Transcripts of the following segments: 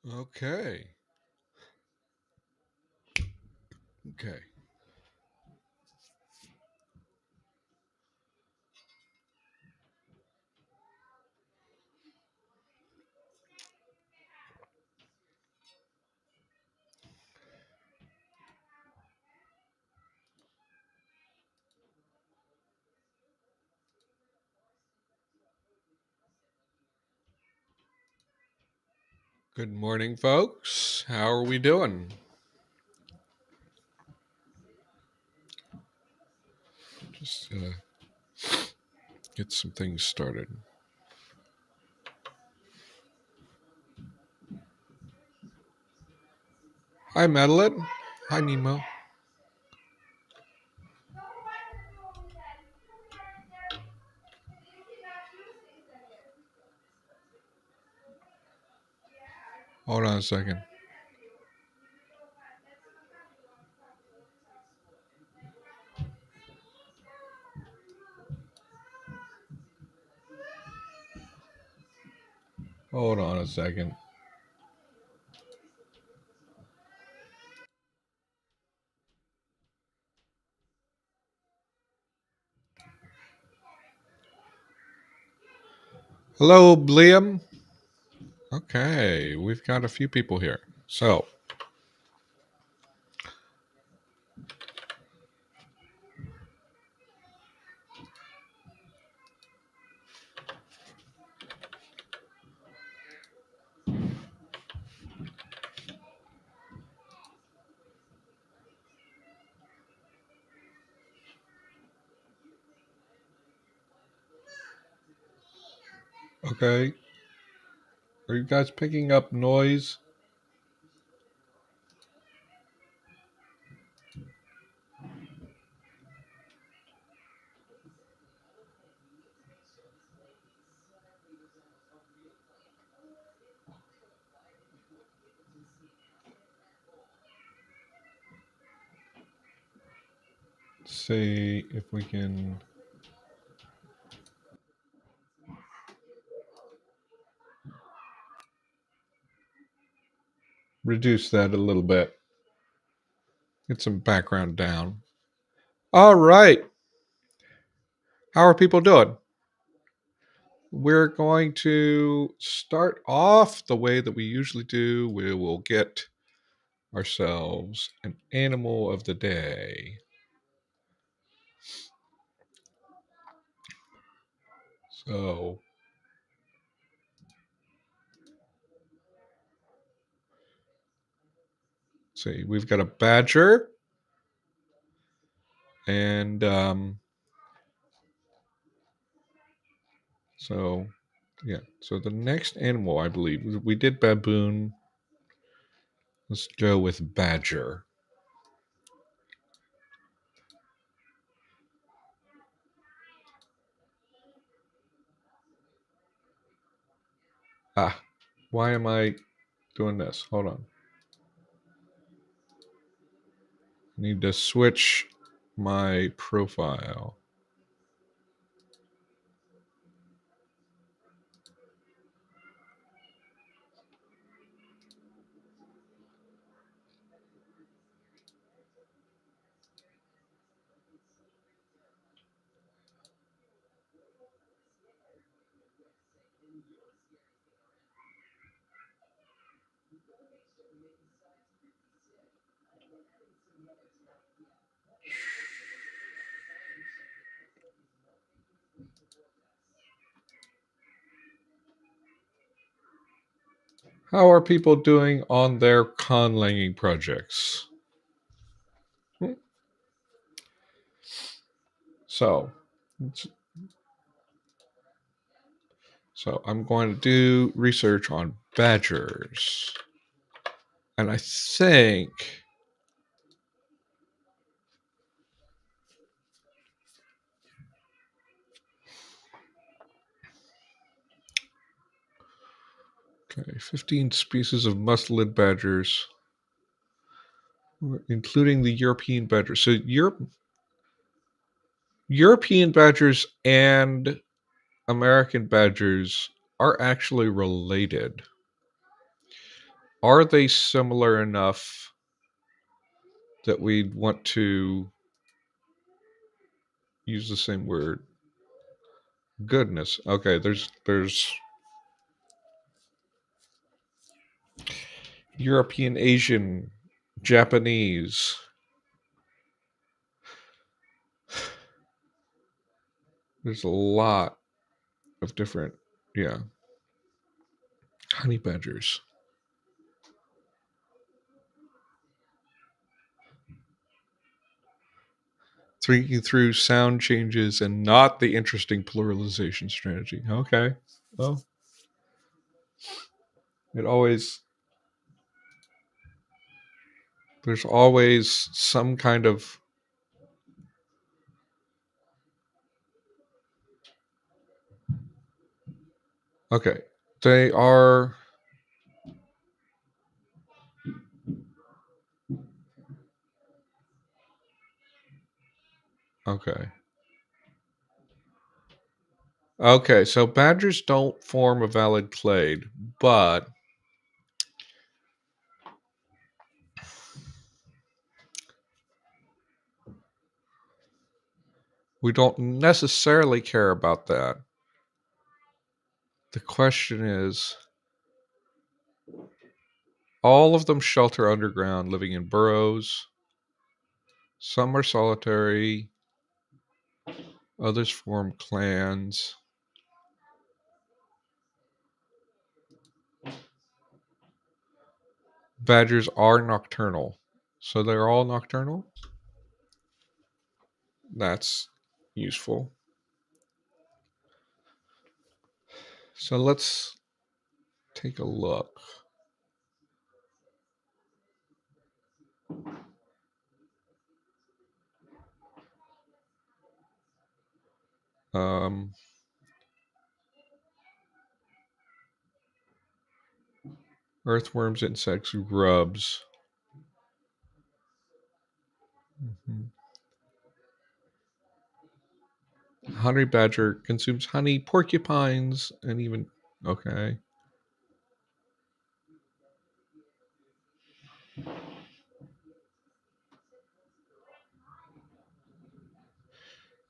Okay. Okay. Good morning, folks. How are we doing? Just get some things started. Hi, Madeline. Hi, Nemo. Hold on a second. Hold on a second. Hello, Liam. Okay, we've got a few people here. So, okay. Are you guys picking up noise? See if we can reduce that a little bit. Get some background down. All right. How are people doing? We're going to start off the way that we usually do. We will get ourselves an animal of the day. So, see, we've got a badger, and so yeah. So the next animal, I believe, we did baboon. Let's go with badger. Ah, why am I doing this? Hold on. I need to switch my profile. How are people doing on their conlanging projects? So, so I'm going to do research on badgers, and I think okay, 15 species of mustelid badgers, including the European badger. So European badgers and American badgers are actually related. Are they similar enough that we'd want to use the same word? Goodness. Okay, there's European, Asian, Japanese. There's a lot of different, yeah. Honey badgers. Thinking through sound changes and not the interesting pluralization strategy. Okay. Well, it always, there's always some kind of, okay. They are, okay. Okay, so badgers don't form a valid clade, but we don't necessarily care about that. The question is, all of them shelter underground, living in burrows. Some are solitary, others form clans. Badgers are nocturnal. So they're all nocturnal? That's useful. So let's take a look. Um, Earthworms, insects, grubs. Mhm. Honey badger consumes honey, porcupines, and even, okay.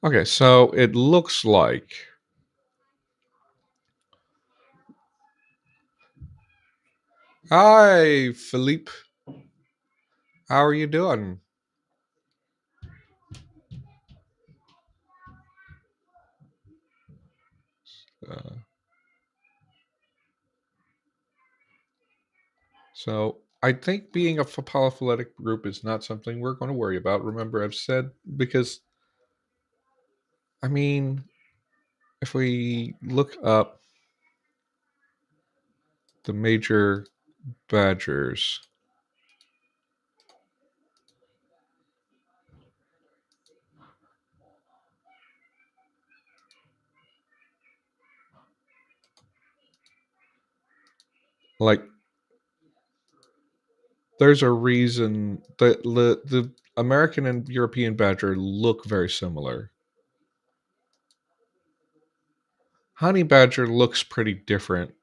Okay, so it looks like, hi, Philippe. How are you doing? Uh, so I think being a polyphyletic group is not something we're going to worry about. Remember, I've said, because, I mean, if we look up the major badgers, like, there's a reason that the American and European badger look very similar. Honey badger looks pretty different.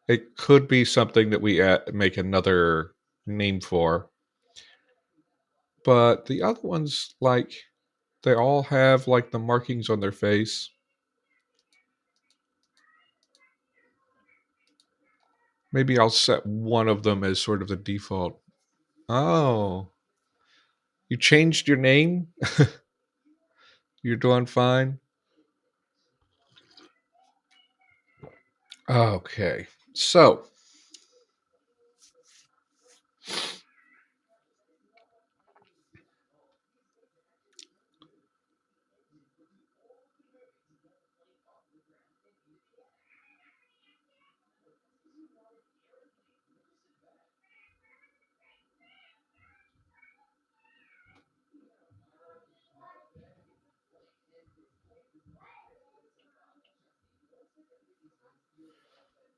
It could be something that we make another name for. But the other ones, like, they all have like the markings on their face. Maybe I'll set one of them as sort of the default. Oh, you changed your name? You're doing fine? Okay. So,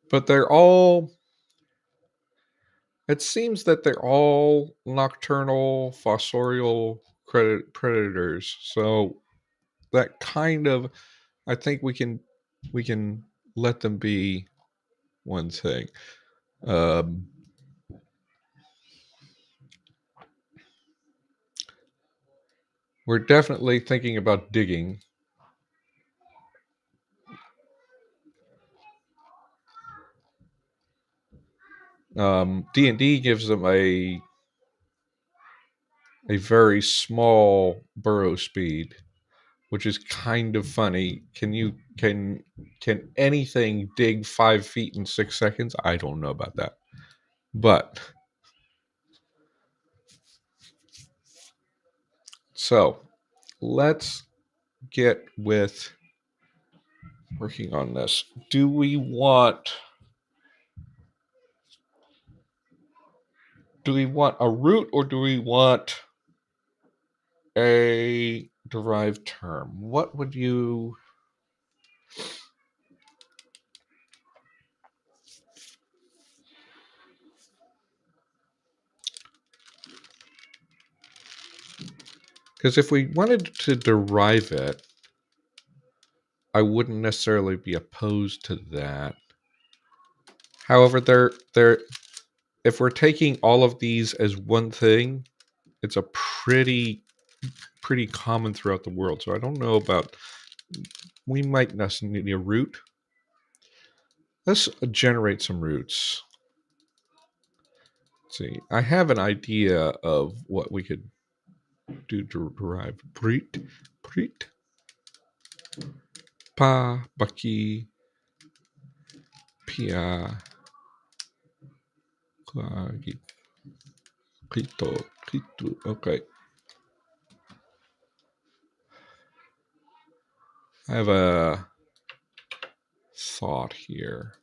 but they're all, it seems that they're all nocturnal, fossorial predators. So that kind of, I think we can let them be one thing. Um, We're definitely thinking about digging. D&D gives them a very small burrow speed, which is kind of funny. Can anything dig 5 feet in 6 seconds? I don't know about that. But so let's get with working on this. Do we want a root, or do we want a derived term? What would you... Because if we wanted to derive it, I wouldn't necessarily be opposed to that. However, if we're taking all of these as one thing, it's a pretty common throughout the world. So I don't know about... We might necessarily need a root. Let's generate some roots. Let's see. I have an idea of what we could do to derive. Prit, pa, baki, pia, klagi, kito. Okay. I have a thought here.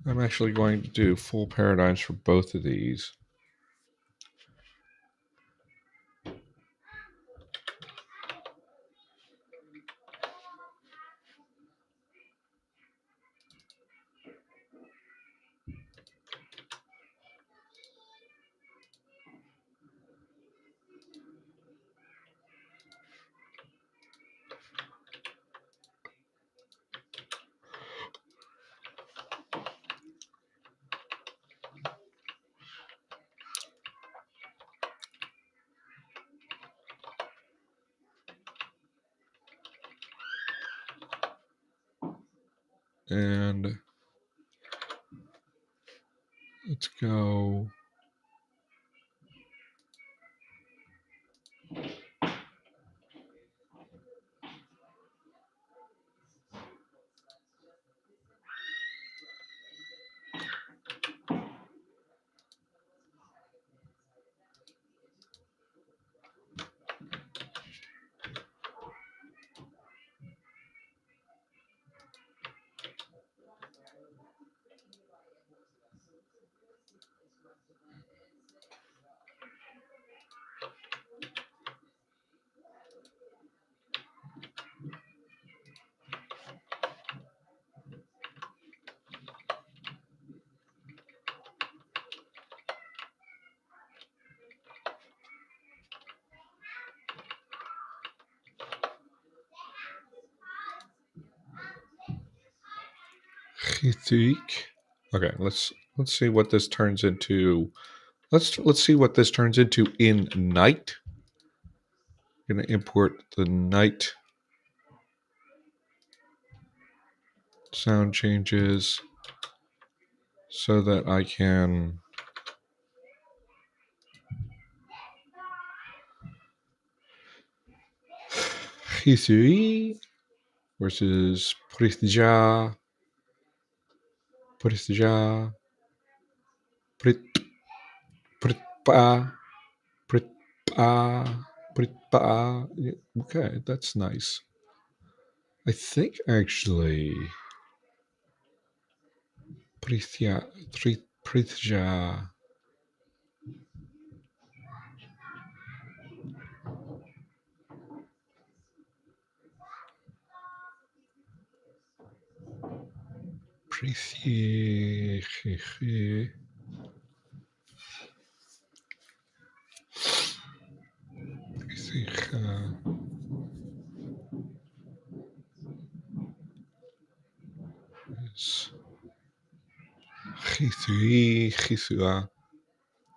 I'm actually going to do full paradigms for both of these. And let's go. Okay, let's see what this turns into. Let's see what this turns into in night. I'm going to import the night sound changes so that I can Hisui versus Prithja, Prit, Pritpa, Pritpa, Pritpa. Okay, that's nice. I think actually Prithja, Prithja.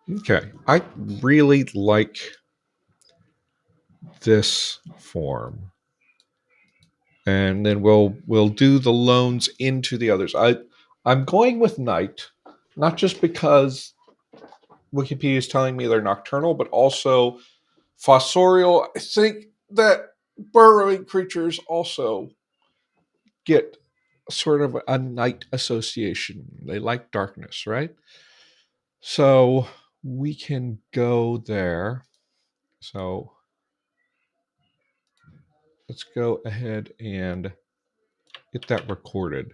Okay, I really like this form, and then we'll do the loans into the others. I'm going with night, not just because Wikipedia is telling me they're nocturnal, but also fossorial. I think that burrowing creatures also get sort of a night association. They like darkness, right? So we can go there. So let's go ahead and get that recorded.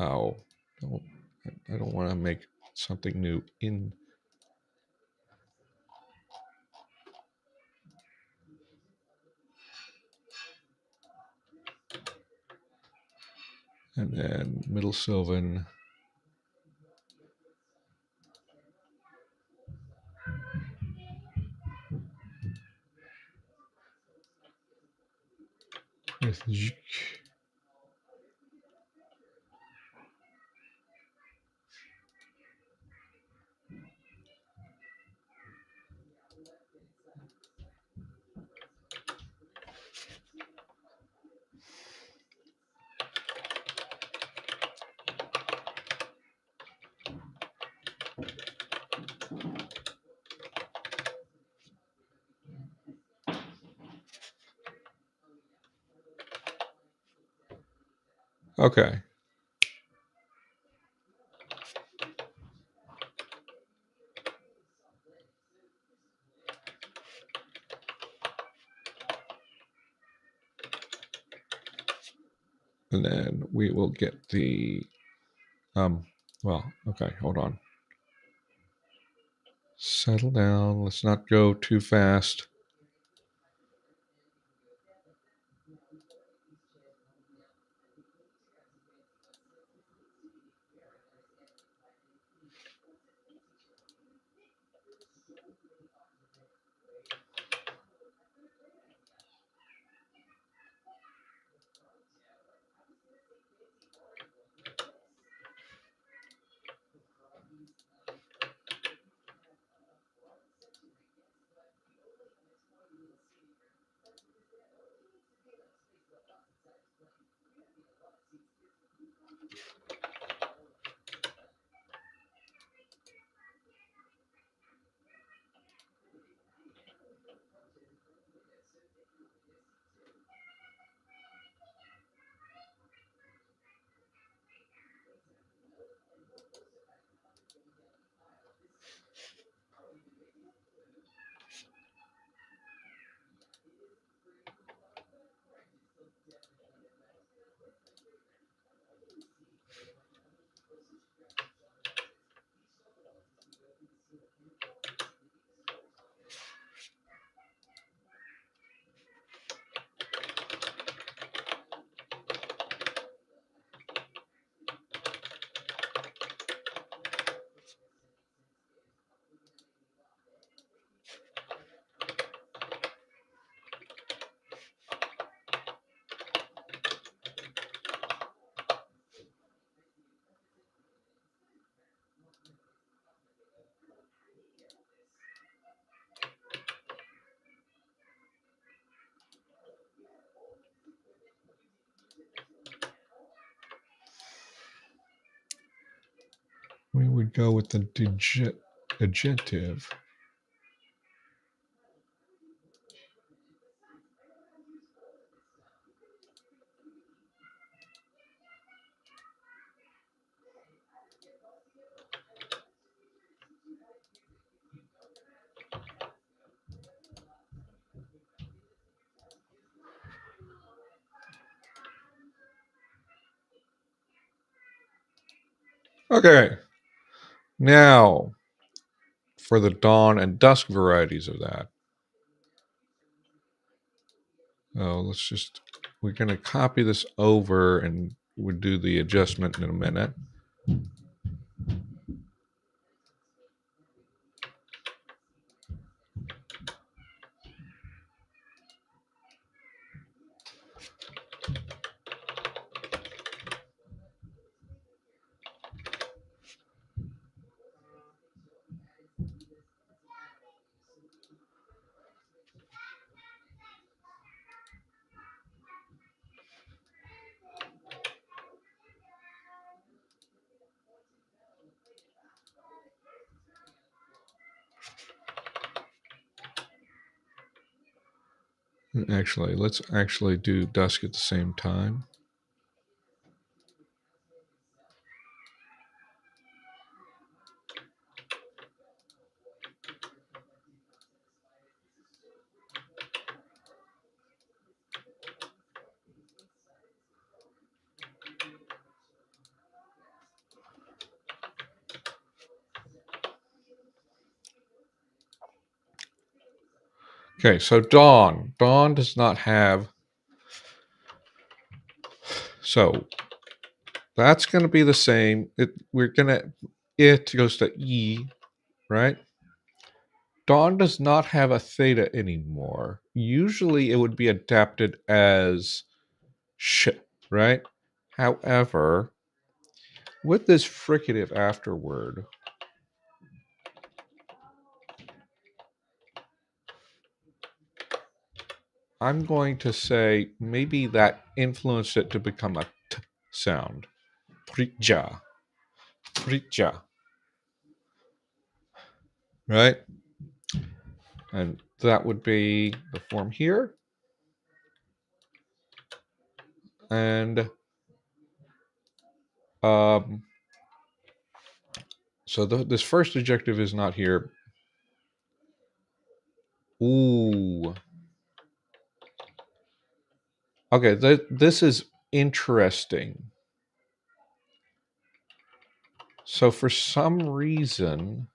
Oh, I don't want to make something new in. And then Middle Sylvan. Okay. And then we will get the well, okay, hold on. Settle down. Let's not go too fast. We would go with the adjective. Okay. Now, for the Dawn and Dusk varieties of that. We're going to copy this over and we'll do the adjustment in a minute. Actually, let's actually do dusk at the same time. Okay, so dawn. Dawn does not have. So that's going to be the same. It goes to E, right? Dawn does not have a theta anymore. Usually it would be adapted as sh, right? However, with this fricative afterword, I'm going to say maybe that influenced it to become a t sound. Prija. Prija. Right? And that would be the form here. And so this first adjective is not here. Ooh. Okay, this is interesting. So for some reason,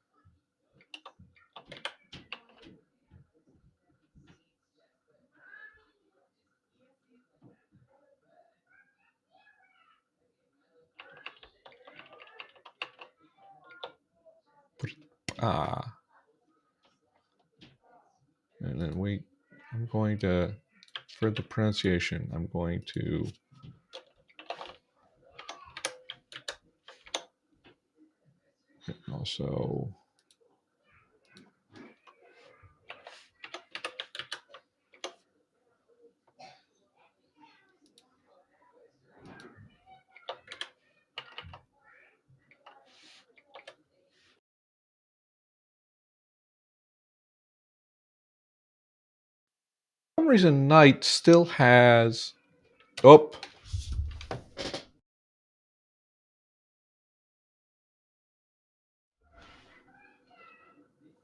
and then I'm going to, for the pronunciation, I'm going to also, for some reason, night still has, oh,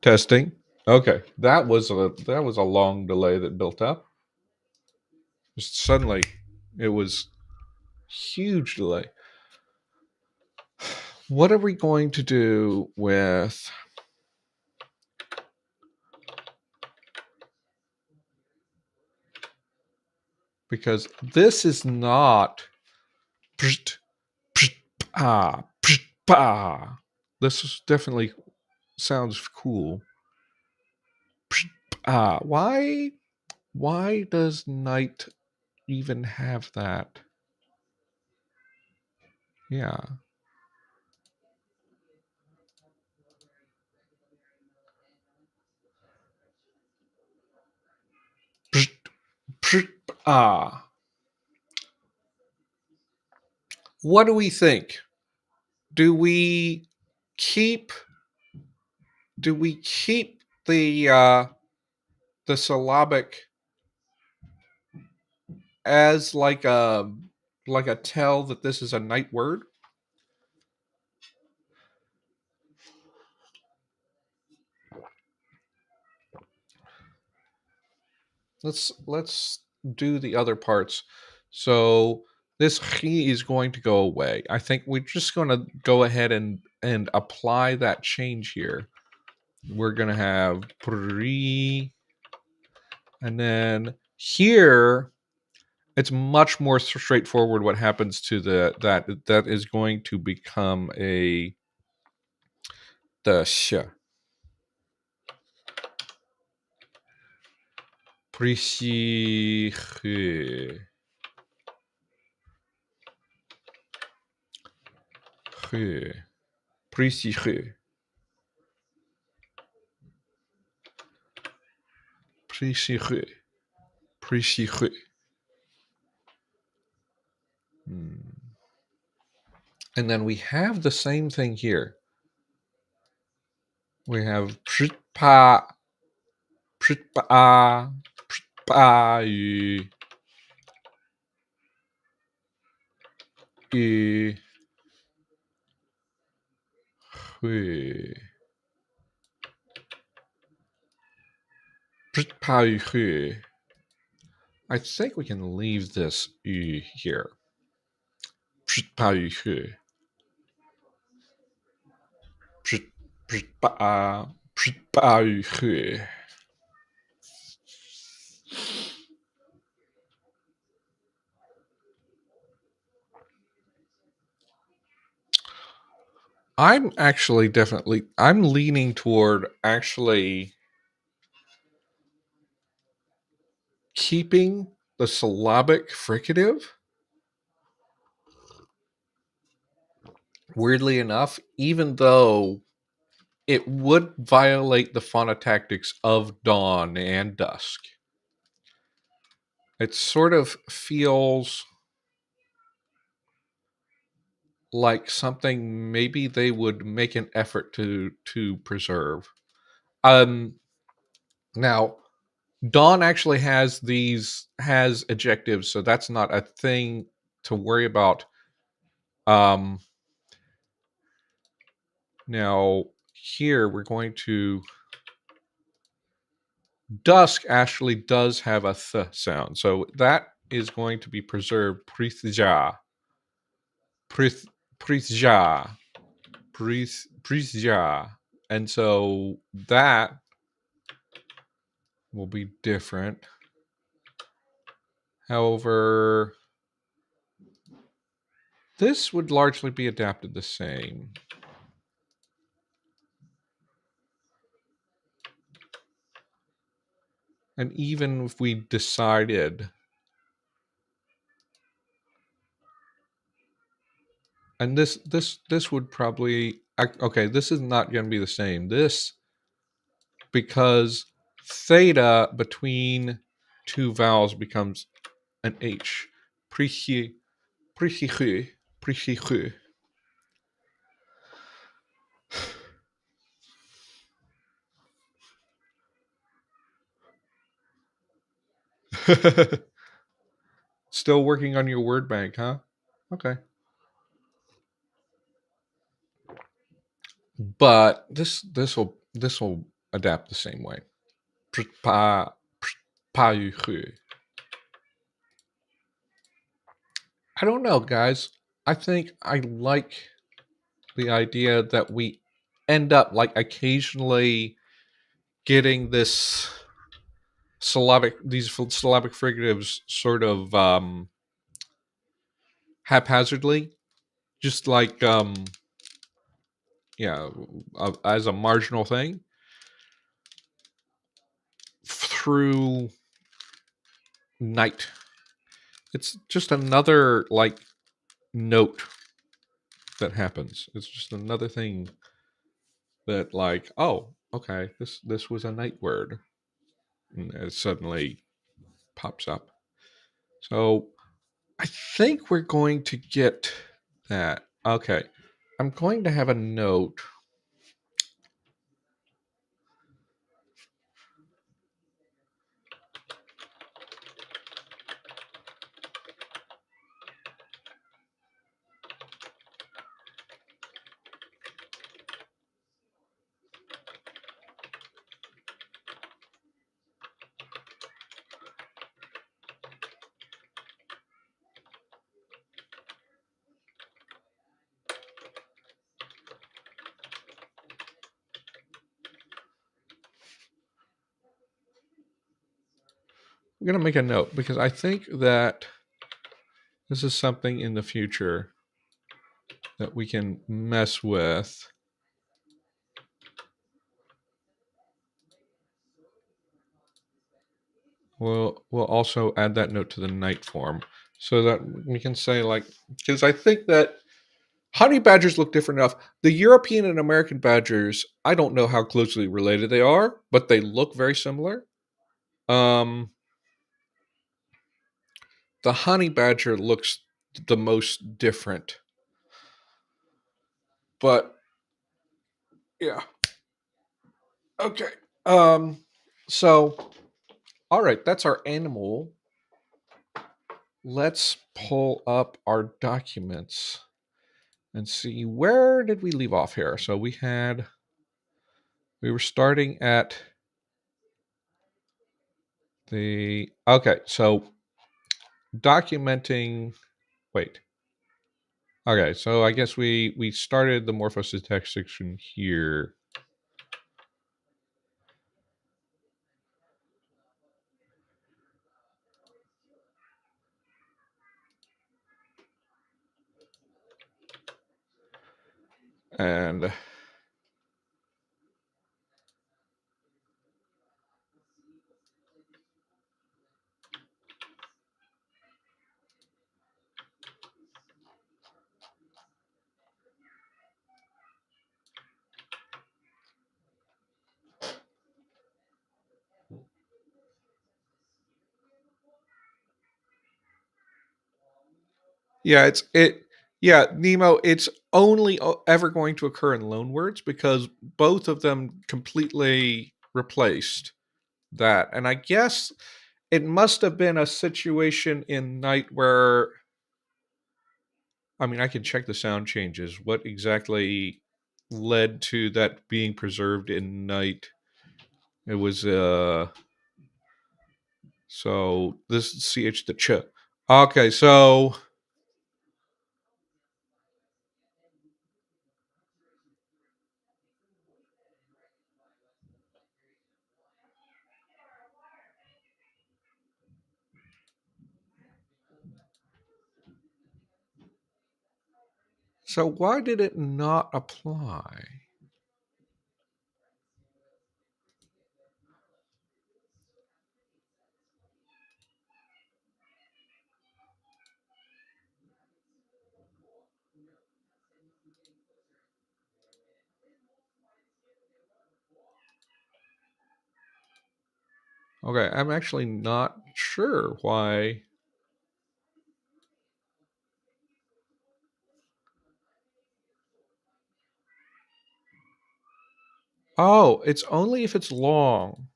testing. Okay, that was a long delay that built up. Just suddenly, it was huge delay. What are we going to do with? Because this is not. This definitely sounds cool. Why? Why does night even have that? Yeah. What do we think? Do we keep? Do we keep the syllabic as like a tell that this is a night word? Let's do the other parts. So this he is going to go away. I think we're just going to go ahead and apply that change here. We're going to have pri, and then here it's much more straightforward what happens to that is going to become the sh. Prisi. Prisi. Prisi. Prisi. And then we have the same thing here. We have prpa, prpa, 巴鱼鱼会巴鱼会 I think we can leave this ü here. 巴鱼会巴鱼会 I'm leaning toward actually keeping the syllabic fricative. Weirdly enough, even though it would violate the phonotactics of Dawn and Dusk, it sort of feels like something maybe they would make an effort to preserve. Now Dawn actually has adjectives, so that's not a thing to worry about. Um, Now here we're going to dusk actually does have a th sound, so that is going to be preserved. Prithja, prithja, prithja, and so that will be different. However, this would largely be adapted the same. And even if we decided, and this would probably, okay, this is not going to be the same. This, because theta between two vowels becomes an H. Prichi, prichi, prichi. Still working on your word bank, huh? Okay. But this will adapt the same way. Pa pa I don't know, guys. I think I like the idea that we end up like occasionally getting these syllabic fricatives sort of haphazardly, just like yeah, as a marginal thing through night. It's just another like note that happens. It's just another thing that like, oh, okay, this was a night word, and it suddenly pops up. So I think we're going to get that. Okay, I'm going to have a note. I'm going to make a note because I think that this is something in the future that we can mess with. We'll also add that note to the night form so that we can say like, because I think that honey badgers look different enough. The European and American badgers, I don't know how closely related they are, but they look very similar. The honey badger looks the most different. But yeah. Okay. So All right, that's our animal. Let's pull up our documents and see, where did we leave off here? So we were starting at so documenting, wait. Okay, so I guess we started the morphosyntax section here. And yeah, Nemo, it's only ever going to occur in loanwords because both of them completely replaced that. And I guess it must have been a situation in Night where, I mean, I can check the sound changes. What exactly led to that being preserved in Night? It was so this is ch the ch. Okay, so why did it not apply? Okay, I'm actually not sure why. Oh, it's only if it's long,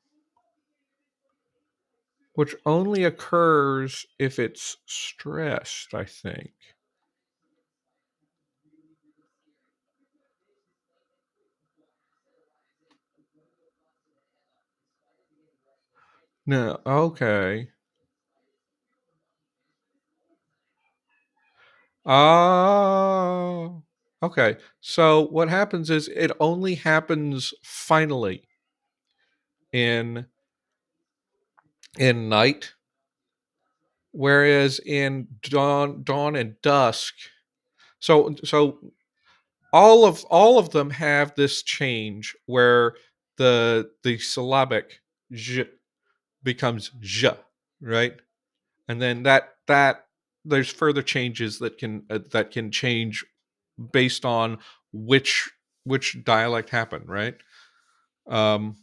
which only occurs if it's stressed, I think. No, okay. Oh, okay. So what happens is it only happens finally in Night, whereas in Dawn and Dusk. So all of them have this change where the syllabic j becomes j, right? And then that there's further changes that can change based on which dialect happened, right? Um,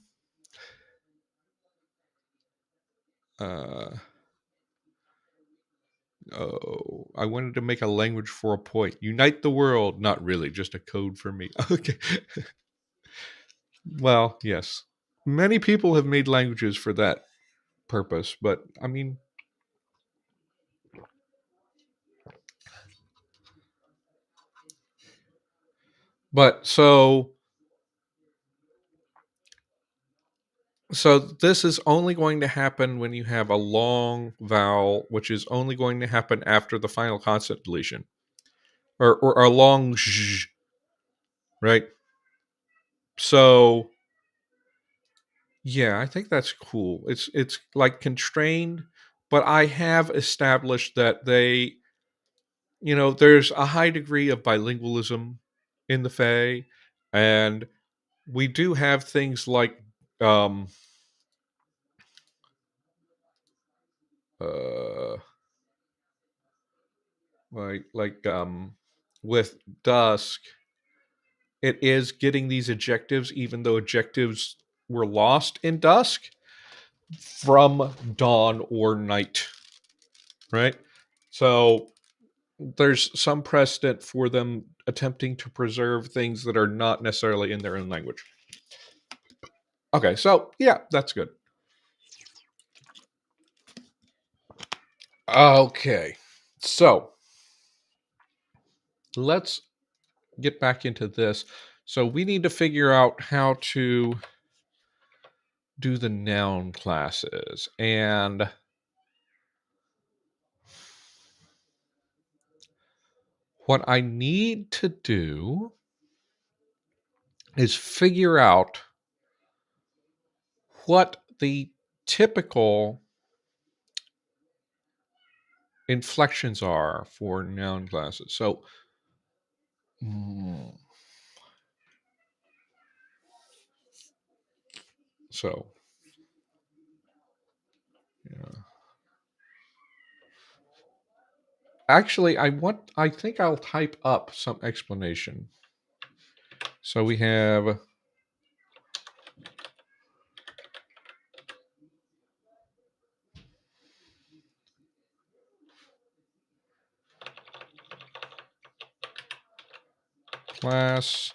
uh, oh, I wanted to make a language for a point. Unite the world. Not really, just a code for me. Okay. Well, yes. Many people have made languages for that purpose, but I mean, but so this is only going to happen when you have a long vowel, which is only going to happen after the final consonant deletion, or a long zh, right? So yeah, I think that's cool. It's like constrained, but I have established that there's a high degree of bilingualism in the Fae, and we do have things um uh with Dusk, it is getting these adjectives, even though adjectives were lost in Dusk, from Dawn or Night, right? So there's some precedent for them attempting to preserve things that are not necessarily in their own language. Okay, so yeah, that's good. Okay. So let's get back into this. So we need to figure out how to do the noun classes. And what I need to do is figure out what the typical inflections are for noun classes. Mm, so yeah. Actually, I think I'll type up some explanation. So we have class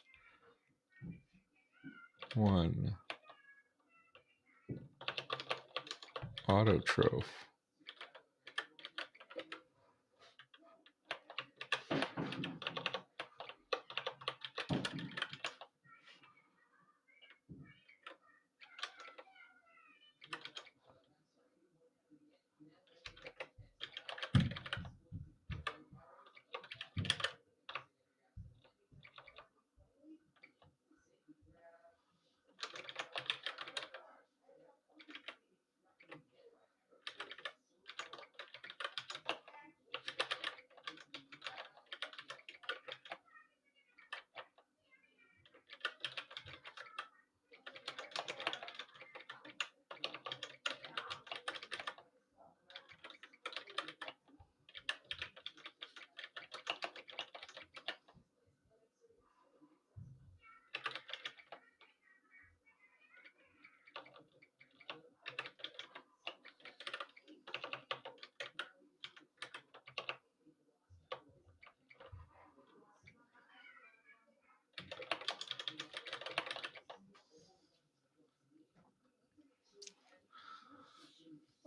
1 autotroph.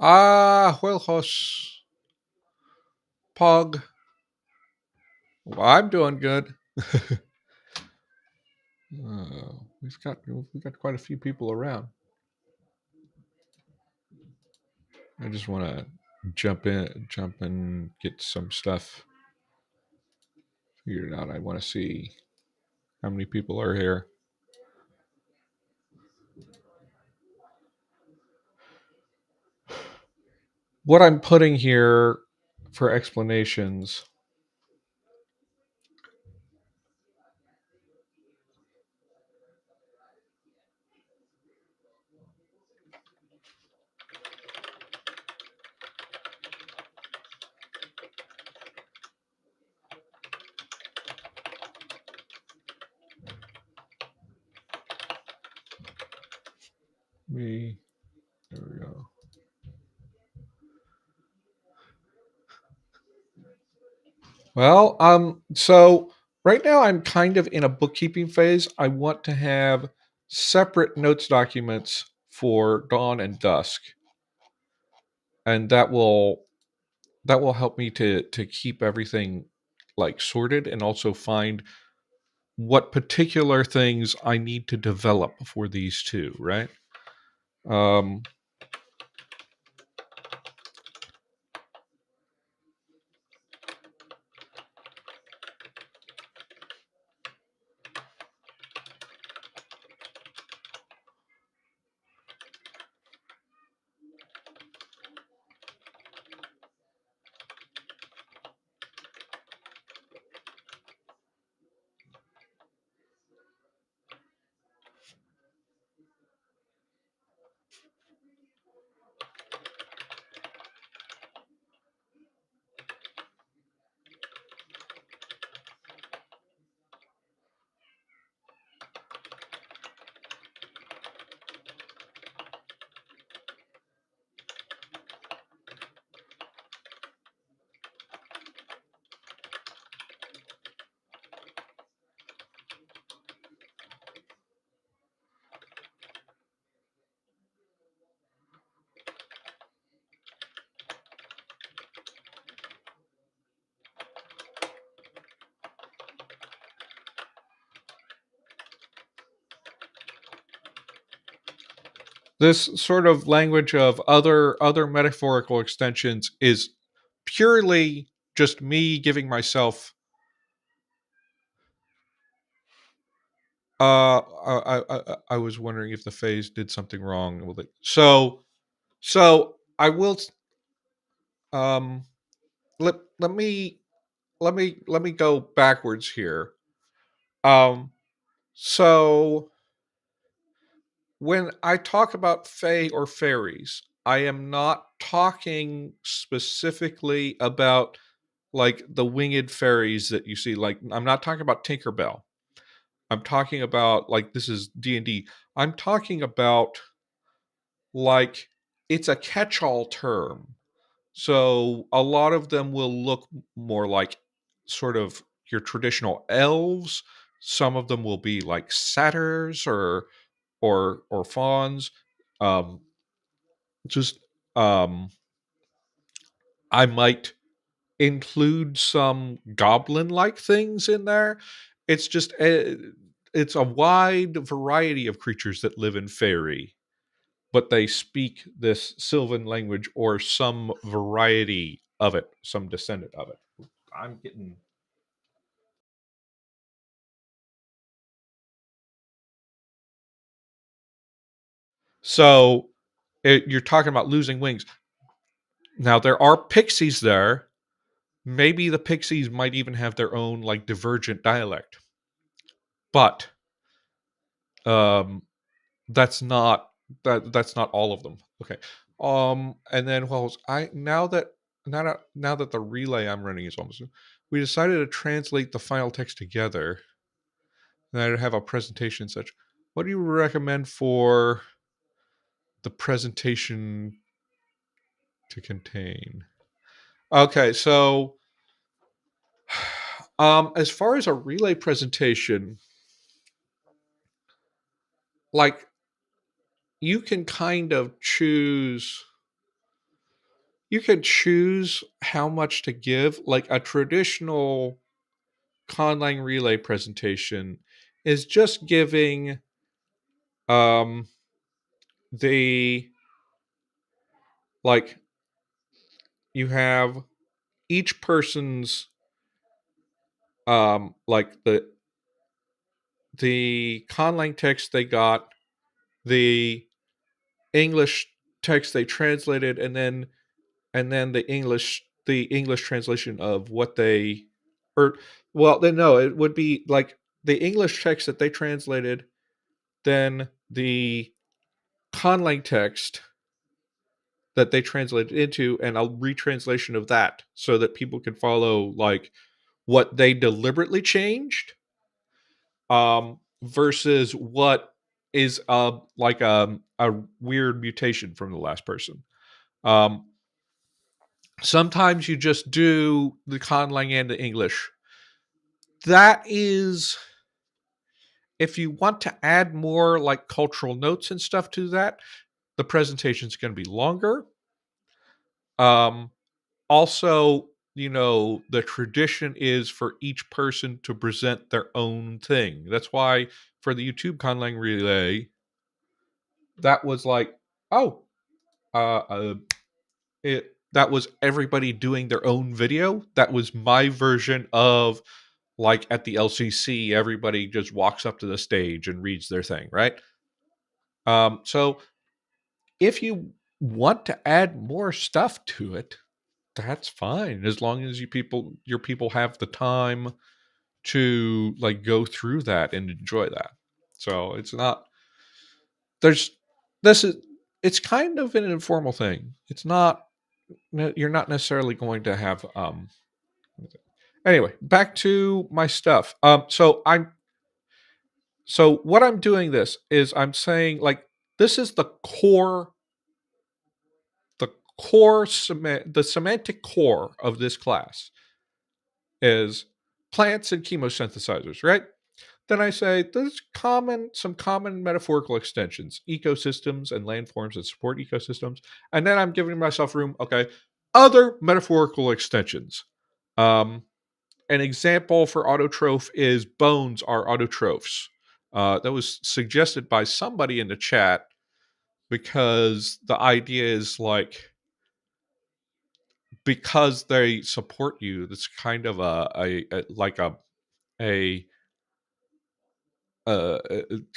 Ah, Huelhos, Pog. Well, I'm doing good. We've got quite a few people around. I just want to jump in, get some stuff figured out. I want to see how many people are here. What I'm putting here for explanations. There we go. Well, so right now I'm kind of in a bookkeeping phase. I want to have separate notes documents for Dawn and Dusk, and that will help me to keep everything like sorted and also find what particular things I need to develop for these two, right? Um, This sort of language of other metaphorical extensions is purely just me giving myself I was wondering if the phase did something wrong with it. So I will um let me go backwards here. Um so when I talk about fae or fairies, I am not talking specifically about like the winged fairies that you see. Like I'm not talking about Tinkerbell. I'm talking about like this is D&D. I'm talking about like it's a catch-all term. So a lot of them will look more like sort of your traditional elves. Some of them will be like satyrs or fauns. Um, just I might include some goblin-like things in there. It's just it's a wide variety of creatures that live in fairy, but they speak this Sylvan language or some variety of it, some descendant of it. I'm getting so you're talking about losing wings. Now there are pixies there. Maybe the pixies might even have their own like divergent dialect, but um, that's not all of them. Okay. And then well, I now that the relay I'm running is almost, we decided to translate the final text together. And I'd have a presentation and such. What do you recommend for the presentation to contain? Okay, so as far as a relay presentation, like you can kind of choose you can choose how much to give. Like a traditional conlang relay presentation is just giving um the like you have each person's like the conlang text they got, the English text they translated, and then the English translation of what they or well then no, it would be like the English text that they translated, then the conlang text that they translated into, and a retranslation of that so that people can follow like what they deliberately changed versus what is like a weird mutation from the last person. Um, Sometimes you just do the conlang and the English. That is, if you want to add more like cultural notes and stuff to that, the presentation is going to be longer. Um, Also, the tradition is for each person to present their own thing. That's why for the YouTube conlang relay, that was like, oh, uh, uh that was everybody doing their own video. That was my version of like at the LCC, everybody just walks up to the stage and reads their thing, right? So if you want to add more stuff to it, that's fine, as long as your people have the time to like go through that and enjoy that. So it's not there's this is it's kind of an informal thing. It's not you're not necessarily going to have anyway, back to my stuff. So what I'm doing this is I'm saying like this is the semantic core of this class is plants and chemosynthesizers, right? Then I say there's some common metaphorical extensions, ecosystems and landforms that support ecosystems. And then I'm giving myself room, okay, other metaphorical extensions. Um, an example for autotroph is bones are autotrophs. That was suggested by somebody in the chat. because the idea is like, because they support you, that's kind of a like a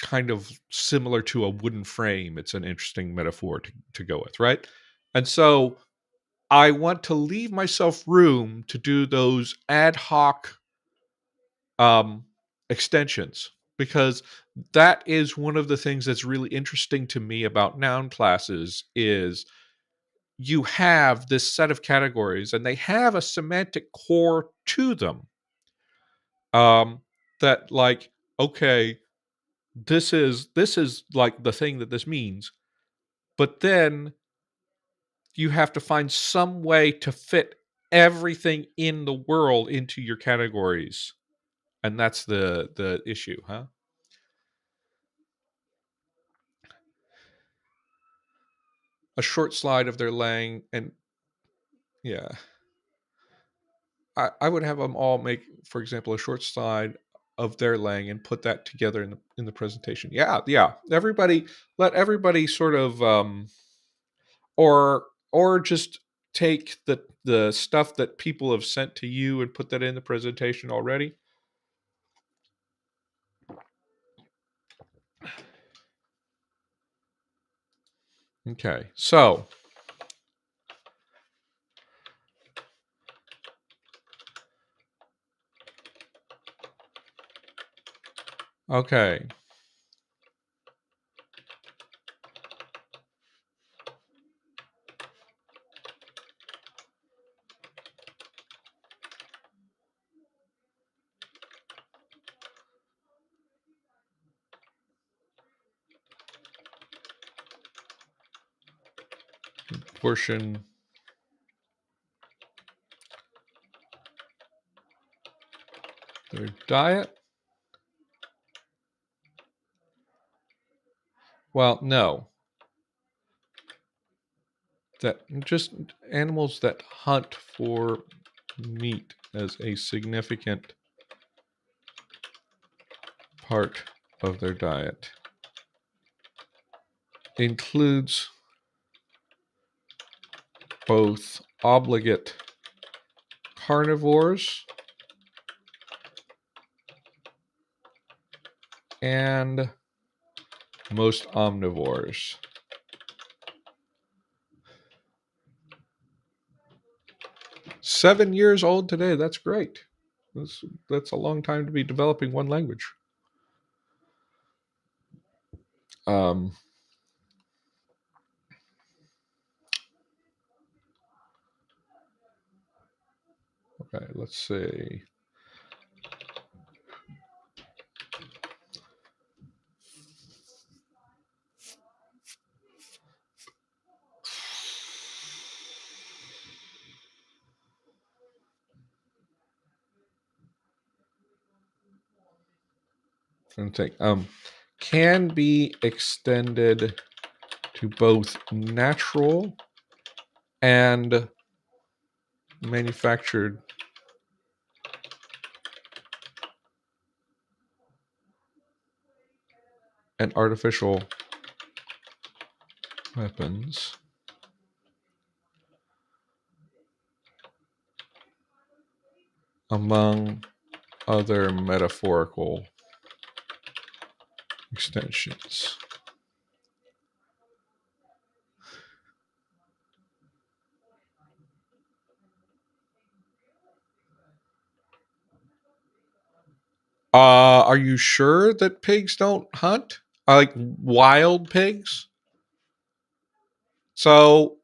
kind of similar to a wooden frame. It's an interesting metaphor to go with, right? And so I want to leave myself room to do those ad hoc um, extensions, because that is one of the things that's really interesting to me about noun classes is you have this set of categories and they have a semantic core to them, um, that like, okay, this is like the thing that this means, but then you have to find some way to fit everything in the world into your categories, and that's the issue, huh? A short slide of their laying, and yeah, I would have them all make, for example, a short slide of their laying and put that together in the presentation. Yeah, yeah. Everybody, let everybody sort of or just take the stuff that people have sent to you and put that in the presentation already. Okay, so okay, portion their diet. Well, no, that just animals that hunt for meat as a significant part of their diet includes both obligate carnivores and most omnivores. $7 old today. That's great. That's a long time to be developing one language. Um, okay, let's see. And think can be extended to both natural and manufactured and artificial weapons, among other metaphorical extensions. Are you sure that pigs don't hunt? Like wild pigs? So,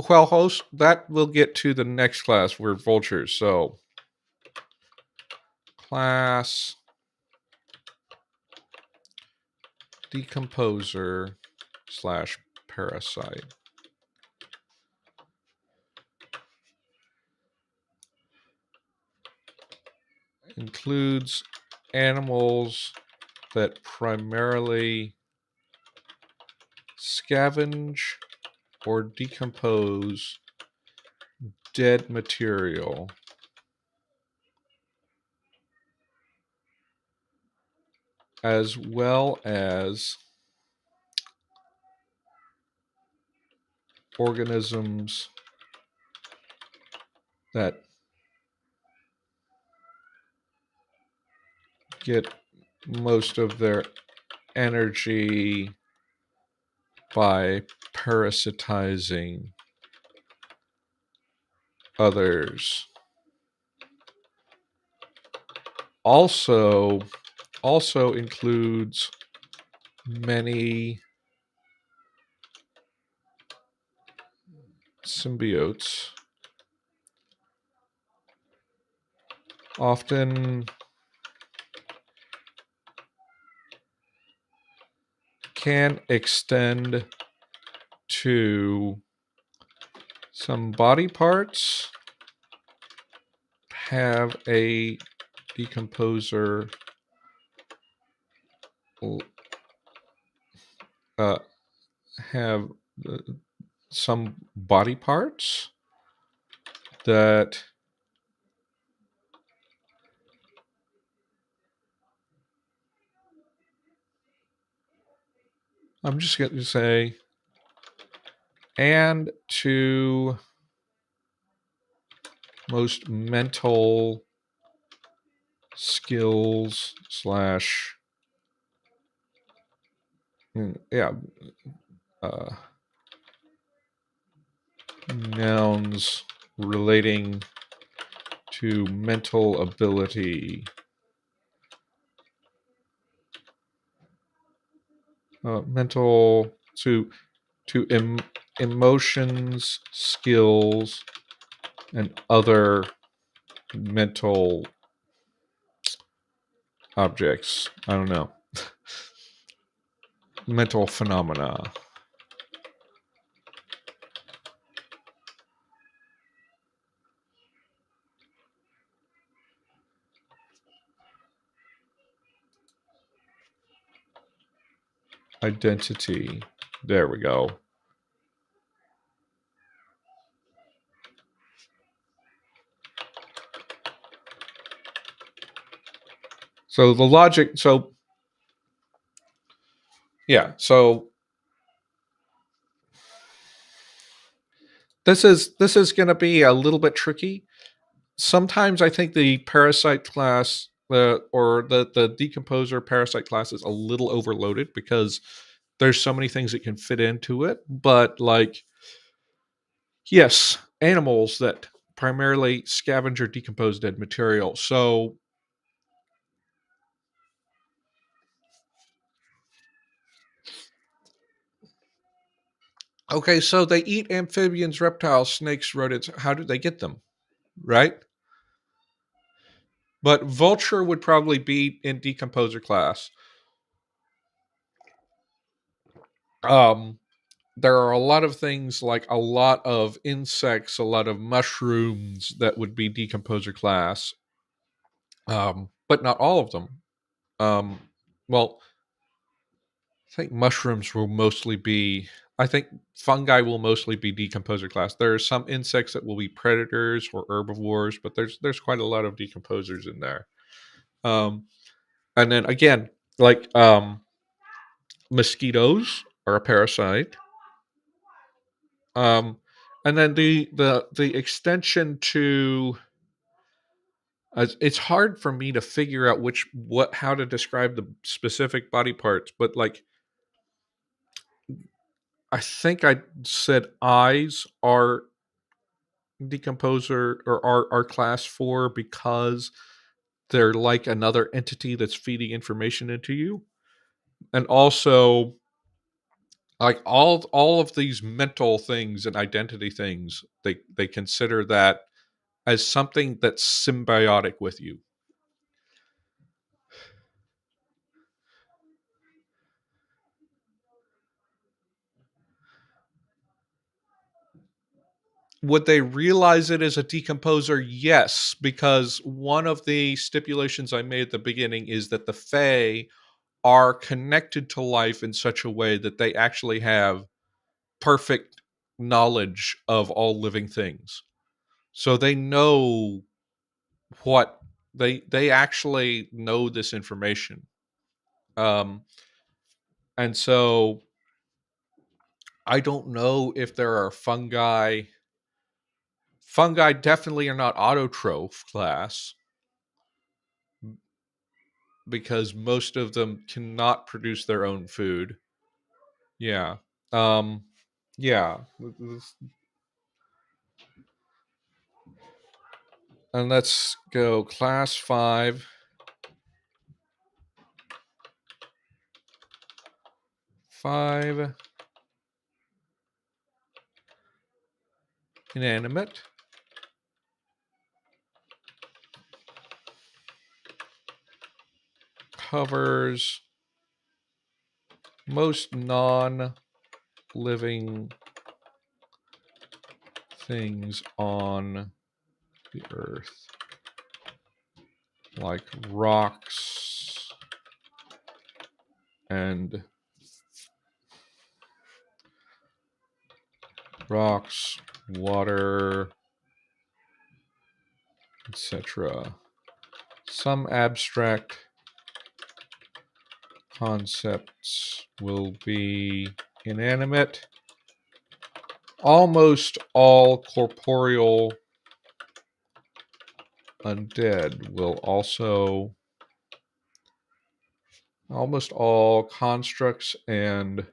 well, host, that will get to the next class. We're vultures. So, class decomposer slash parasite includes animals that primarily scavenge or decompose dead material, as well as organisms that get most of their energy by parasitizing others. Also includes many symbiotes, often can extend to some body parts, have a decomposer have some body parts that I'm just going to say, and to most mental skills slash uh, nouns relating to mental ability, mental to emotions, skills, and other mental objects. I don't know. Mental phenomena. Identity. There we go. So the logic, so yeah, so this is going to be a little bit tricky. Sometimes I think the parasite class, or the decomposer parasite class, is a little overloaded because there's so many things that can fit into it. But like, yes, animals that primarily scavenge or decompose dead material. So okay, so they eat amphibians, reptiles, snakes, rodents. How do they get them? Right? But vulture would probably be in decomposer class. Um, there are a lot of things, like a lot of insects, a lot of mushrooms that would be decomposer class, but not all of them. Um, well, I think mushrooms will mostly be. I think fungi will mostly be decomposer class. There are some insects that will be predators or herbivores, but there's quite a lot of decomposers in there. Um, and then again, like mosquitoes are a parasite. Um, and then the extension to it's hard for me to figure out how to describe the specific body parts, but like I think I said eyes are decomposer or are class 4 because they're like another entity that's feeding information into you. And also, like all of these mental things and identity things, they consider that as something that's symbiotic with you. Would they realize it as a decomposer? Yes, because one of the stipulations I made at the beginning is that the Fae are connected to life in such a way that they actually have perfect knowledge of all living things. So they know what they actually know this information. Um, and so I don't know if there are fungi. Fungi definitely are not autotroph class because most of them cannot produce their own food. Yeah. Um yeah. And let's go class 5. 5 inanimate. Covers most non-living things on the earth, like rocks and water, etc. Some abstract concepts will be inanimate. Almost all corporeal undead will also, almost all constructs and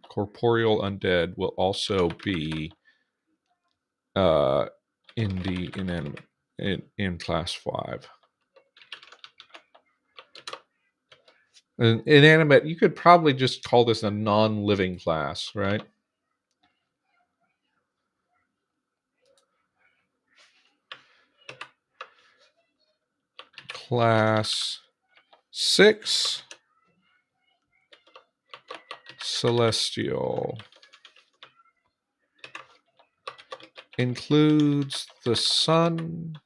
corporeal undead will also be in the inanimate in class 5. And inanimate, you could probably just call this a non-living class, right? Class 6, celestial, includes the sun,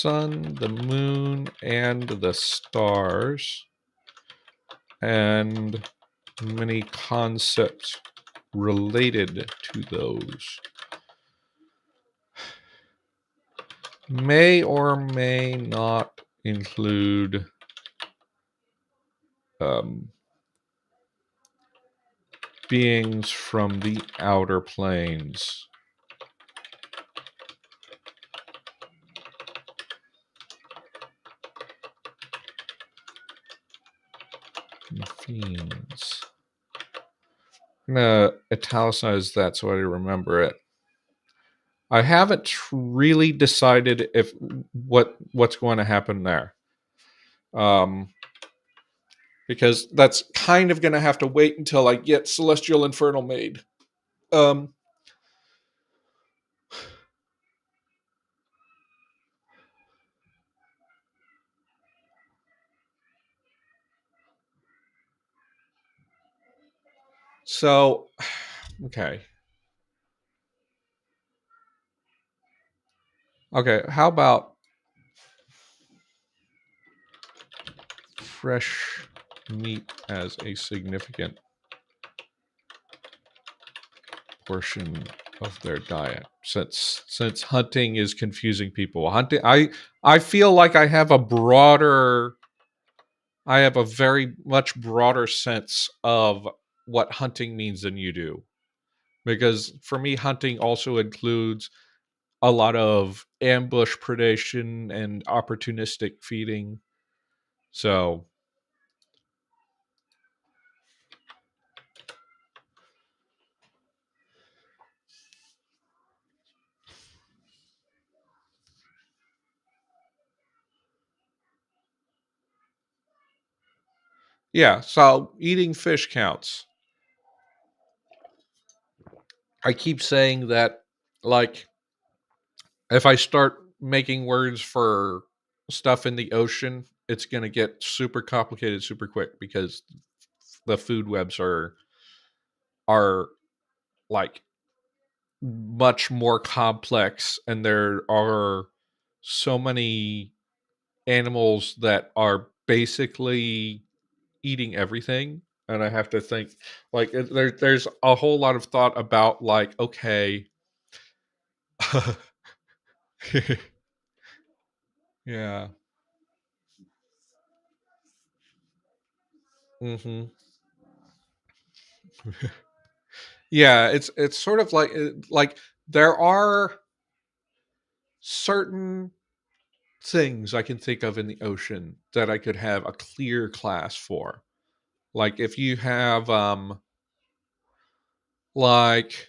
the moon, and the stars, and many concepts related to those. May or may not include beings from the outer planes. Fiends. I'm gonna italicize that so I remember it. I haven't really decided if what's going to happen there, because that's kind of going to have to wait until I get Celestial Infernal made. So, okay. Okay, how about fresh meat as a significant portion of their diet, since hunting is confusing people. Hunting, I feel like I have a very much broader sense of what hunting means than you do, because for me hunting also includes a lot of ambush predation and opportunistic feeding. So yeah, so eating fish counts. I keep saying that, like, if I start making words for stuff in the ocean, it's going to get super complicated super quick, because the food webs are like much more complex, and there are so many animals that are basically eating everything, and I have to think, like, there's a whole lot of thought about, like, okay. Yeah. Hmm. Yeah, it's sort of like there are certain things I can think of in the ocean that I could have a clear class for. Like if you have like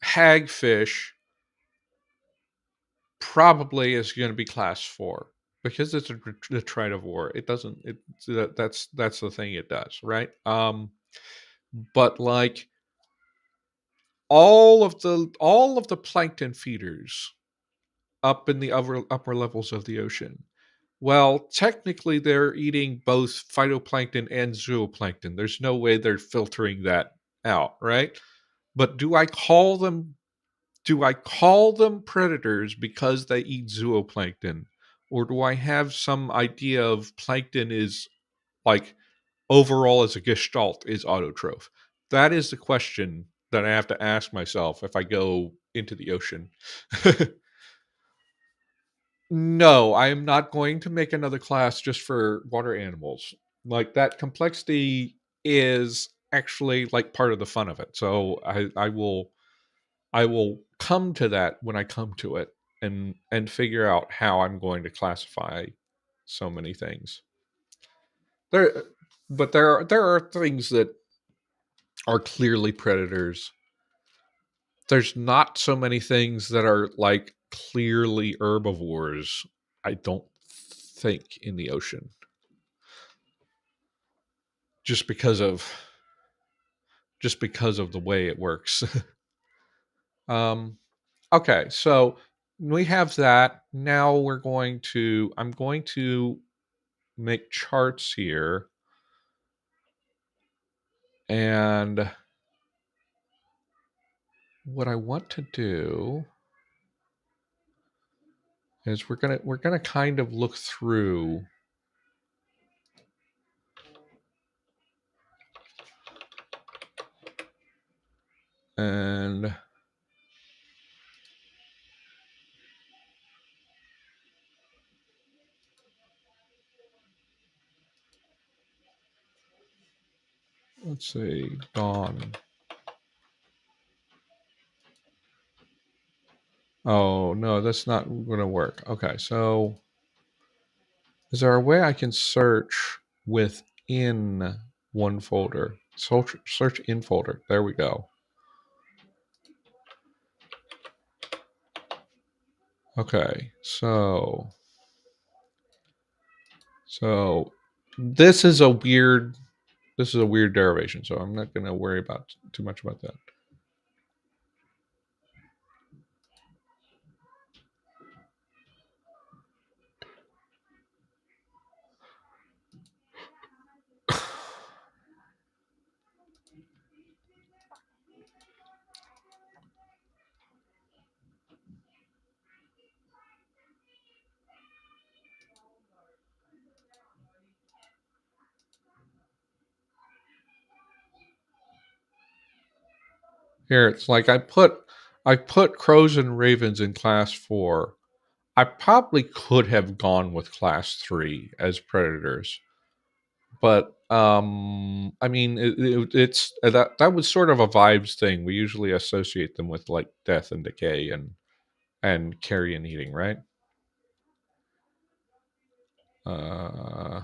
hagfish probably is going to be class 4 because it's a detritivore. It doesn't that's the thing it does, right? But like all of the plankton feeders up in the upper levels of the ocean. Well, technically they're eating both phytoplankton and zooplankton. There's no way they're filtering that out, right? But do I call them predators because they eat zooplankton? Or do I have some idea of plankton is like overall as a gestalt is autotroph? That is the question that I have to ask myself if I go into the ocean. No, I am not going to make another class just for water animals. Like that complexity is actually like part of the fun of it. So I will come to that when I come to it and figure out how I'm going to classify so many things. There but there are things that are clearly predators. There's not so many things that are like clearly herbivores, I don't think, in the ocean. Just because of the way it works. um okay, so we have that. Now I'm going to make charts here, and what I want to do is we're going to kind of look through and let's see, Dawn. Oh, no, that's not going to work. Okay, so is there a way I can search within one folder? Search in folder. There we go. Okay, so this is a weird derivation, so I'm not going to worry about too much about that. Here, it's like I put crows and ravens in class 4. I probably could have gone with class 3 as predators, but I mean, it's that was sort of a vibes thing. We usually associate them with like death and decay and carrion eating, right? Uh,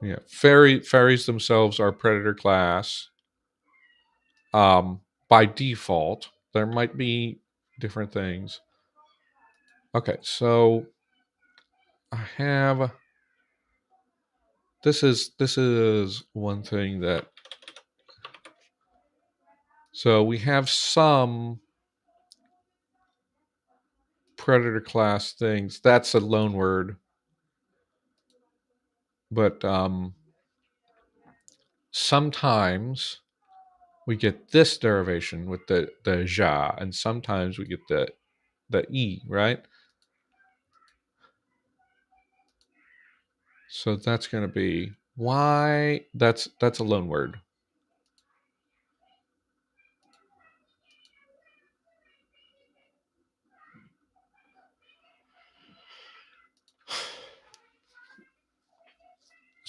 yeah, fairies themselves are predator class. By default, there might be different things. Okay, so I have this is one thing that so we have some predator class things. That's a loan word, but sometimes we get this derivation with the ja, and sometimes we get the e, right? So that's going to be why that's a loan word.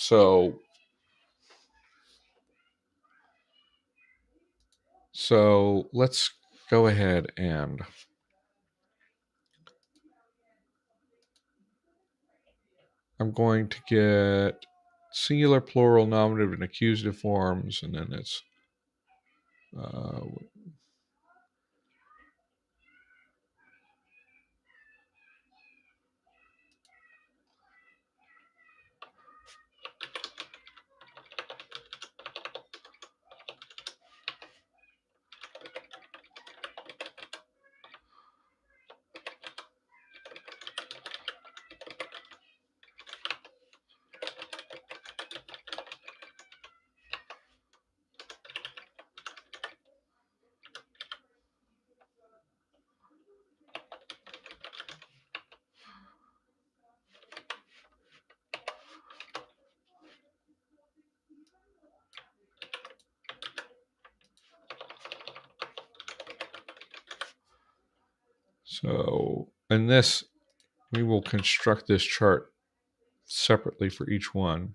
So let's go ahead and I'm going to get singular, plural, nominative, and accusative forms, and then it's so in this we will construct this chart separately for each one.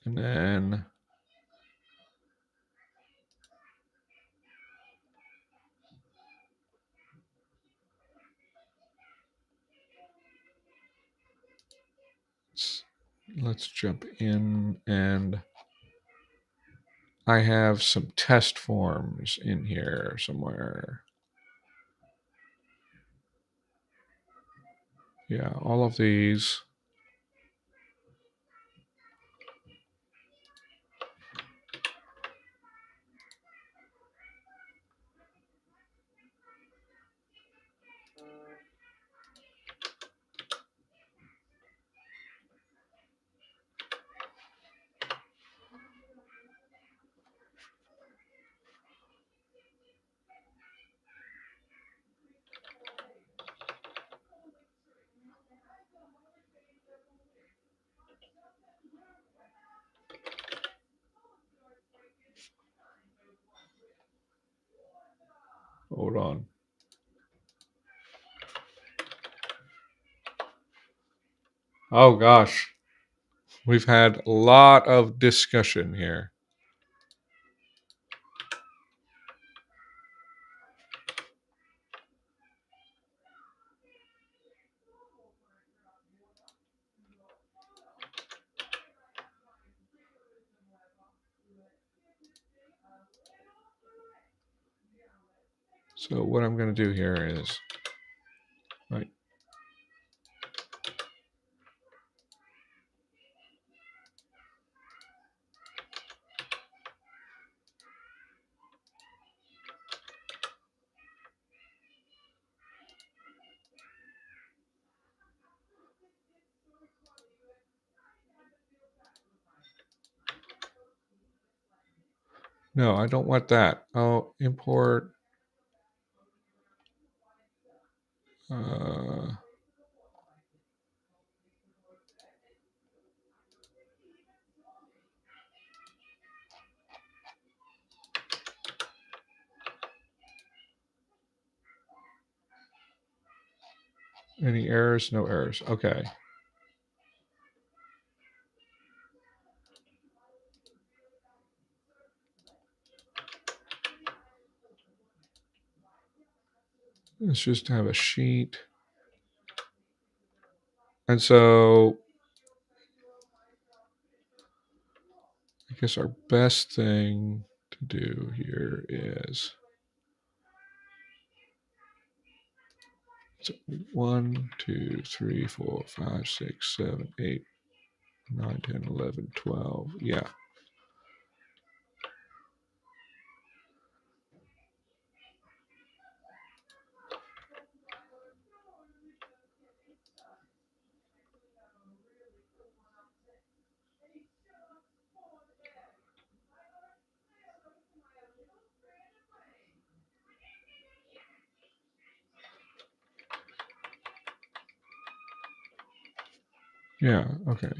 And then let's jump in, and I have some test forms in here somewhere. Yeah, all of these. Hold on. Oh gosh. We've had a lot of discussion here. So what I'm going to do here is, right. No, I don't want that. I'll import. Any errors? No errors. Okay. Let's just have a sheet. And so I guess our best thing to do here is 1, 2, 3, 4, 5, 6, 7, 8, 9, 10, 11, 12. Yeah. Yeah, okay.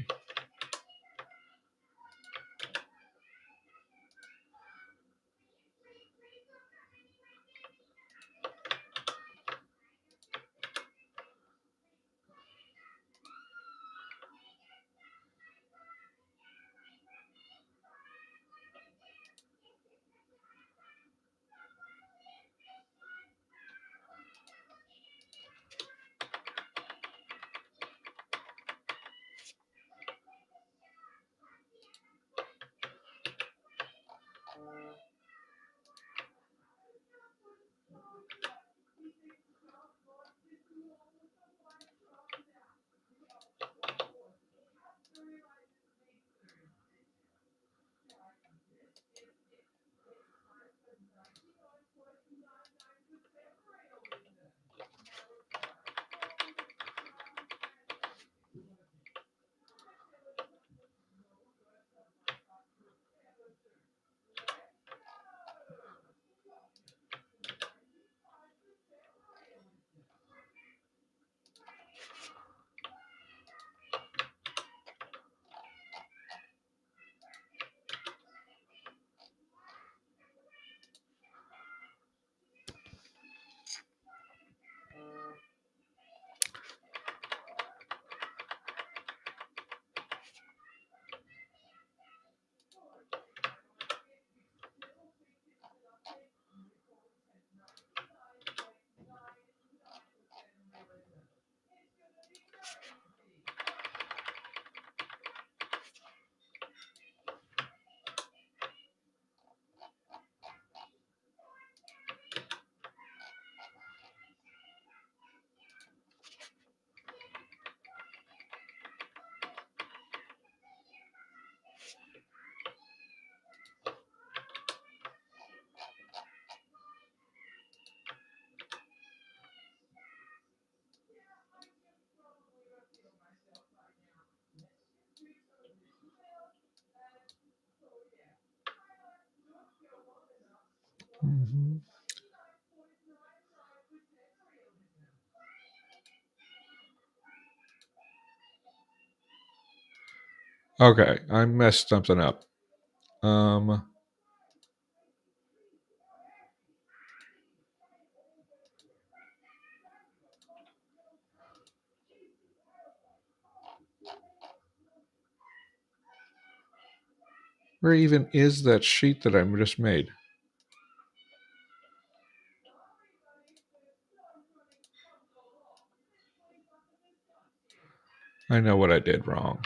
Mm-hmm. Okay, I messed something up. Where even is that sheet that I just made? I know what I did wrong.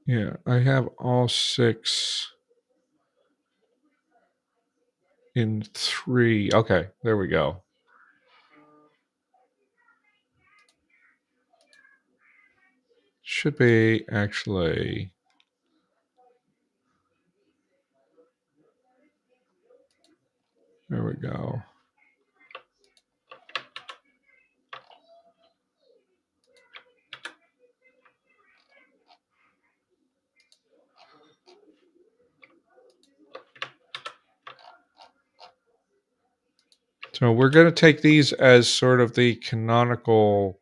Yeah, I have all 6 in 3. Okay, there we go. Should be actually. There we go. So we're going to take these as sort of the canonical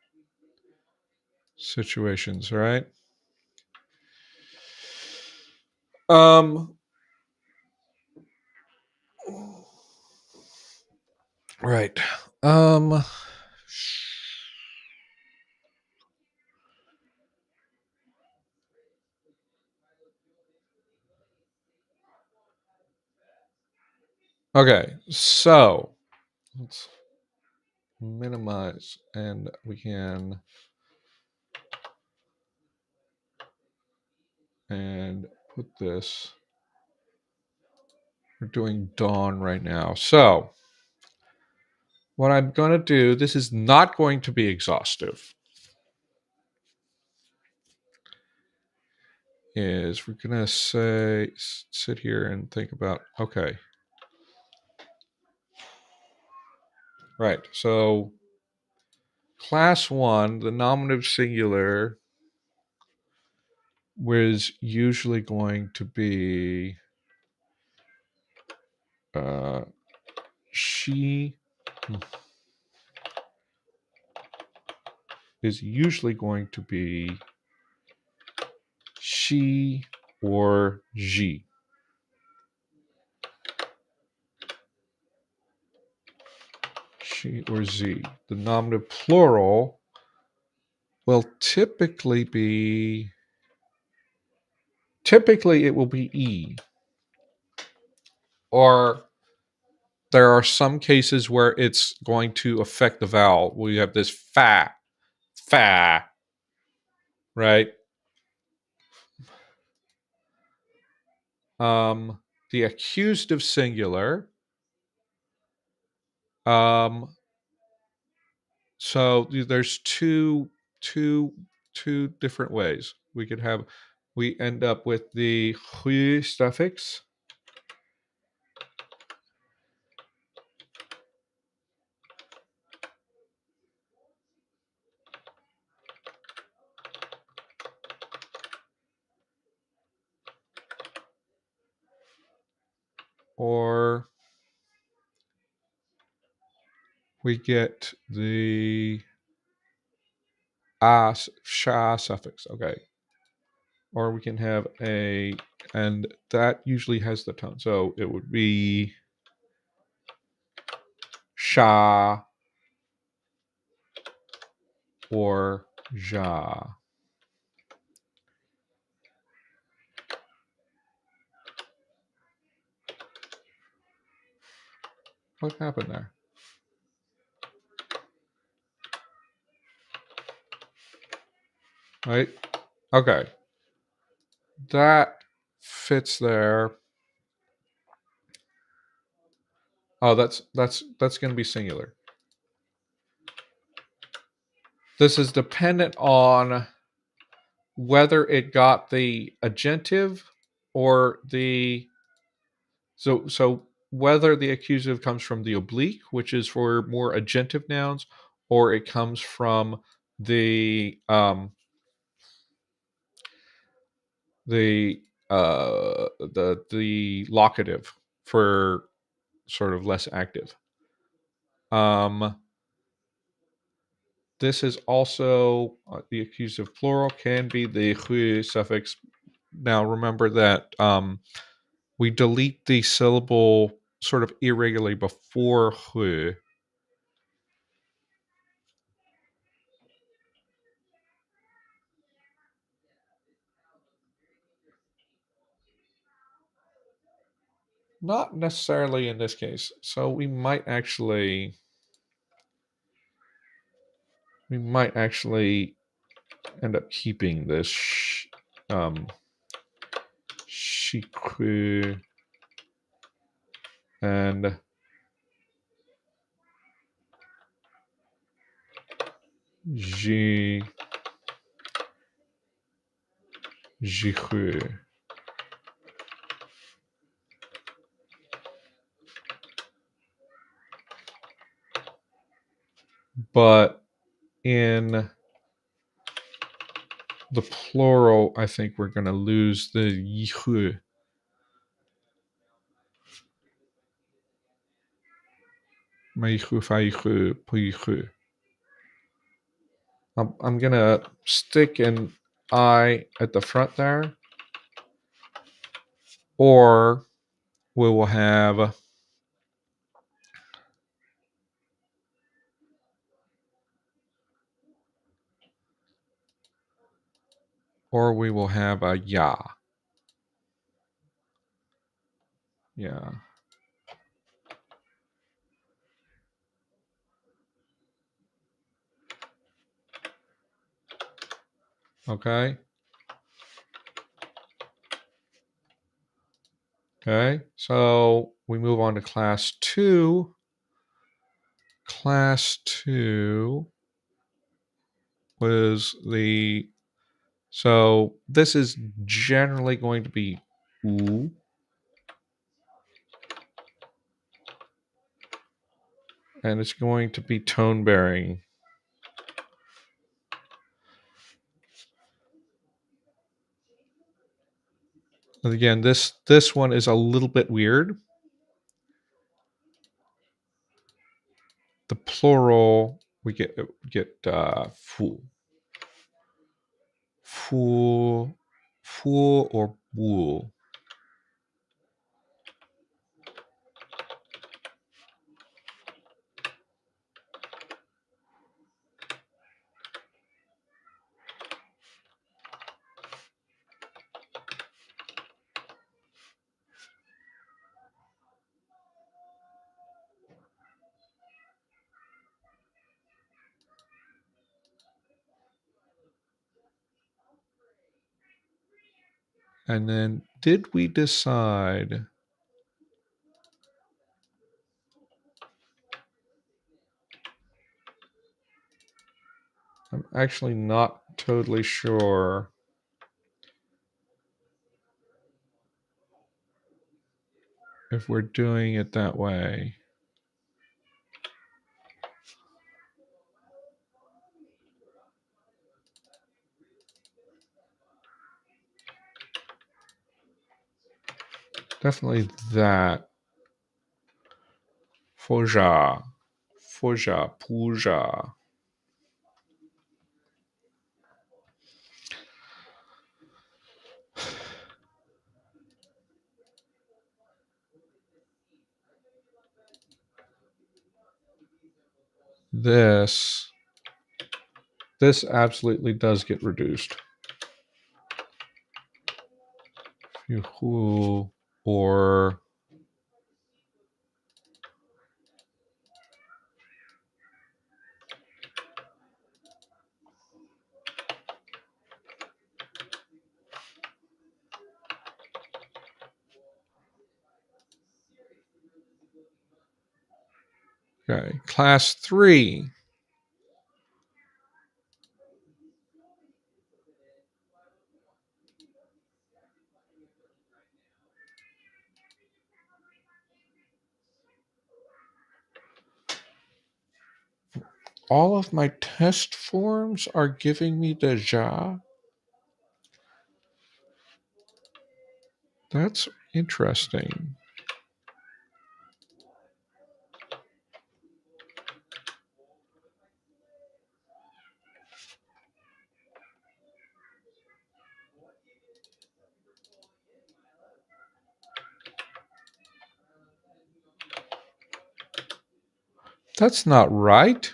situations, right? Um right. Um Okay, so let's minimize and we can and put this. We're doing Dawn right now. So what I'm going to do, this is not going to be exhaustive, is we're going to sit here and think about, okay, right. So Class 1, the nominative singular was usually going to be she is usually going to be she or je. She or z. The nominative plural will typically it will be e. Or there are some cases where it's going to affect the vowel. We have this fa, right? The accusative singular. So there's two different ways we could have. We end up with the hu suffix, or we get the sha suffix. Okay, or we can have a, and that usually has the tone. So it would be sha or ja. What happened there? Right? Okay. That fits there. Oh, that's going to be singular. This is dependent on whether it got the agentive or the so whether the accusative comes from the oblique, which is for more agentive nouns, or it comes from the the locative for sort of less active. This is also the accusative plural can be the hu suffix. Now remember that we delete the syllable sort of irregularly before hu. Not necessarily in this case. So we might actually end up keeping this shiku and ji jihu. But in the plural, I think we're going to lose the yihu. Meihu, faihu, puihu. I'm going to stick an I at the front there. Or we will have a ya. Yeah. Okay. Okay. So we move on to class 2. Class 2 was so this is generally going to be u. And it's going to be tone bearing. Again, this one is a little bit weird. The plural we get fool, fool or bool. And then did we decide? I'm actually not totally sure if we're doing it that way. Definitely that. Foja, puja. This absolutely does get reduced. Yuhu, or okay, class 3. All of my test forms are giving me deja. That's interesting. That's not right.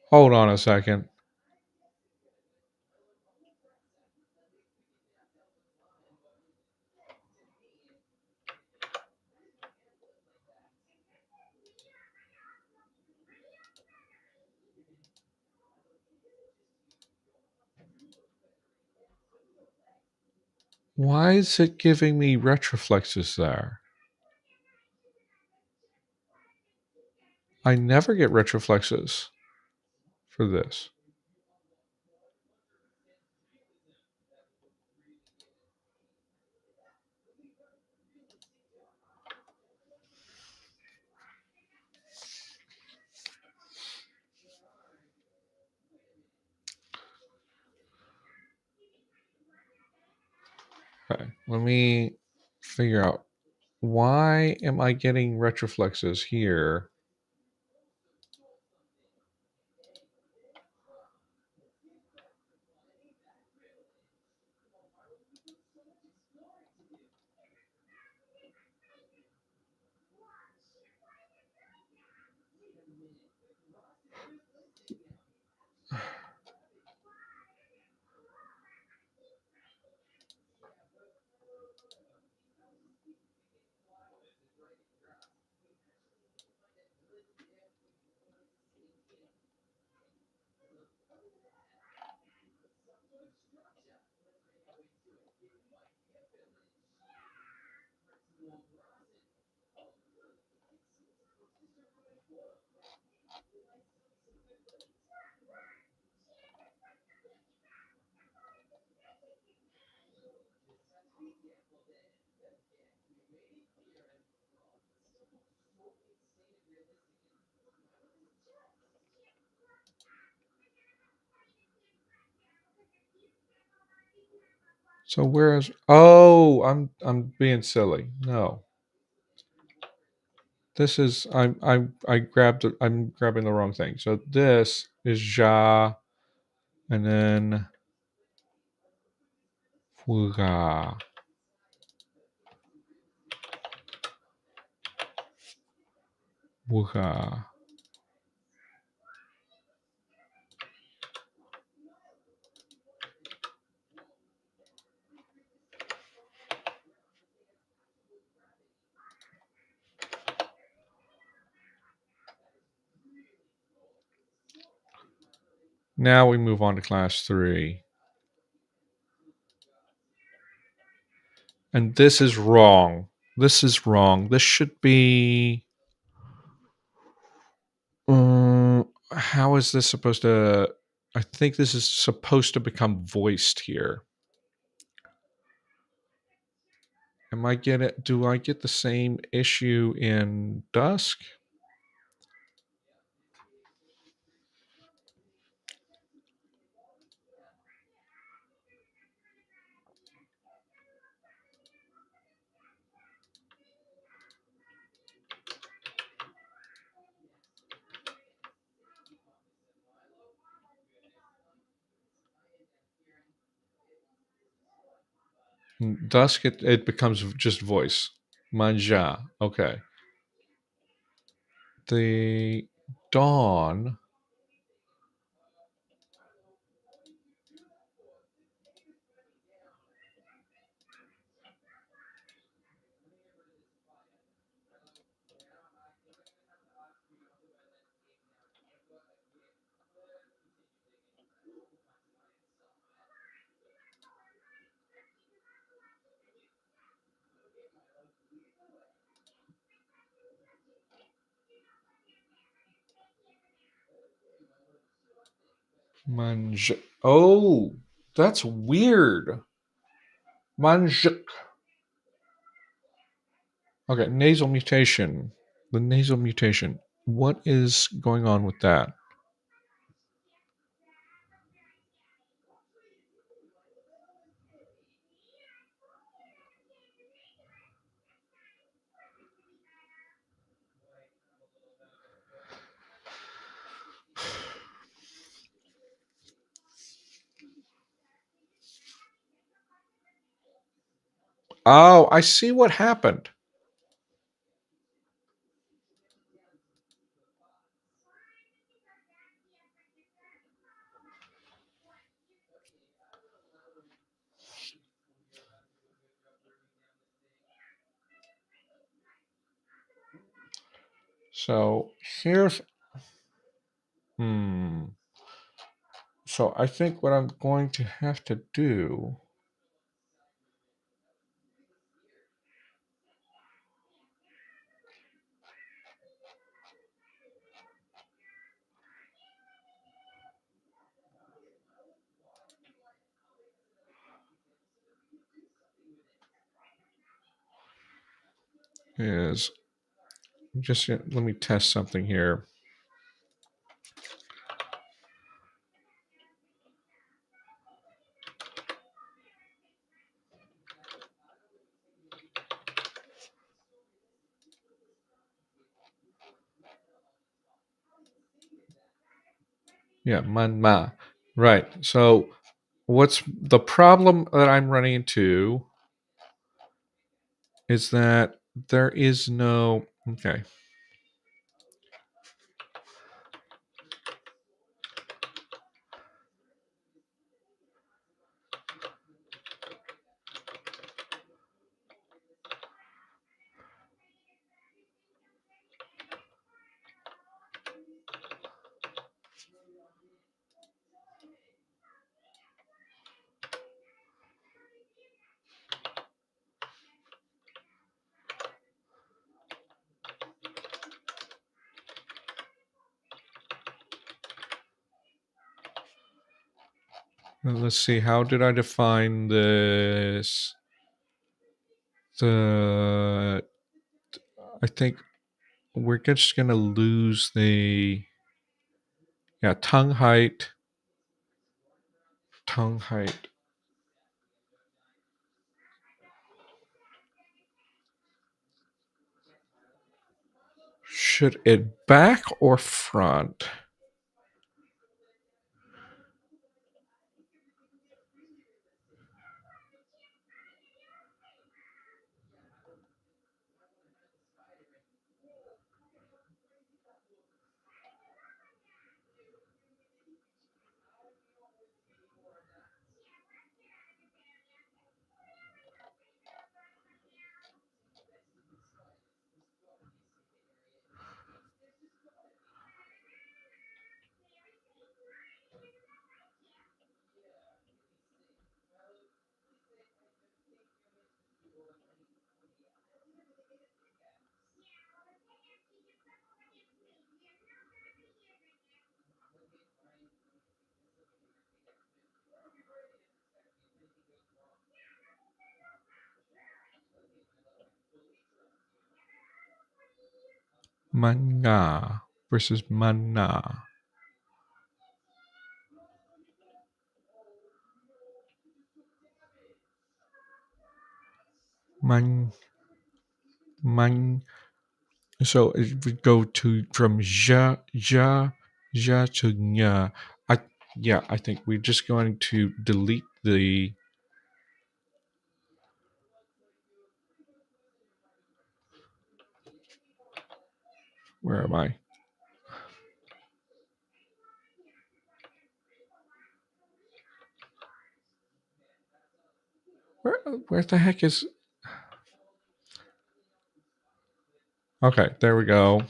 Hold on a second. Why is it giving me retroflexes there? I never get retroflexes for this. Okay, let me figure out why am I getting retroflexes here? So where's oh I'm being silly. No. This is I'm grabbing the wrong thing. So this is ja and then fuga. Wuha. Now we move on to class 3. And this is wrong. This is wrong. This should be how is this supposed to I think this is supposed to become voiced here. Am I get it? Do I get the same issue in Dusk? In Dusk, it becomes just voice. Manja. Okay. The Dawn. Manja. Oh, that's weird. Manjuk. Okay, nasal mutation. The nasal mutation. What is going on with that? Oh, I see what happened. So here's So I think what I'm going to have to do is just let me test something here. Yeah, manma. Right. So what's the problem that I'm running into is that there is no okay. Let's see, how did I define this? The I think we're just gonna lose the tongue height, Should it back or front? Manga versus mana. Man, man. So it would go to from ja to nya. I think we're just going to delete the. Where am I? Where the heck is? Okay, there we go.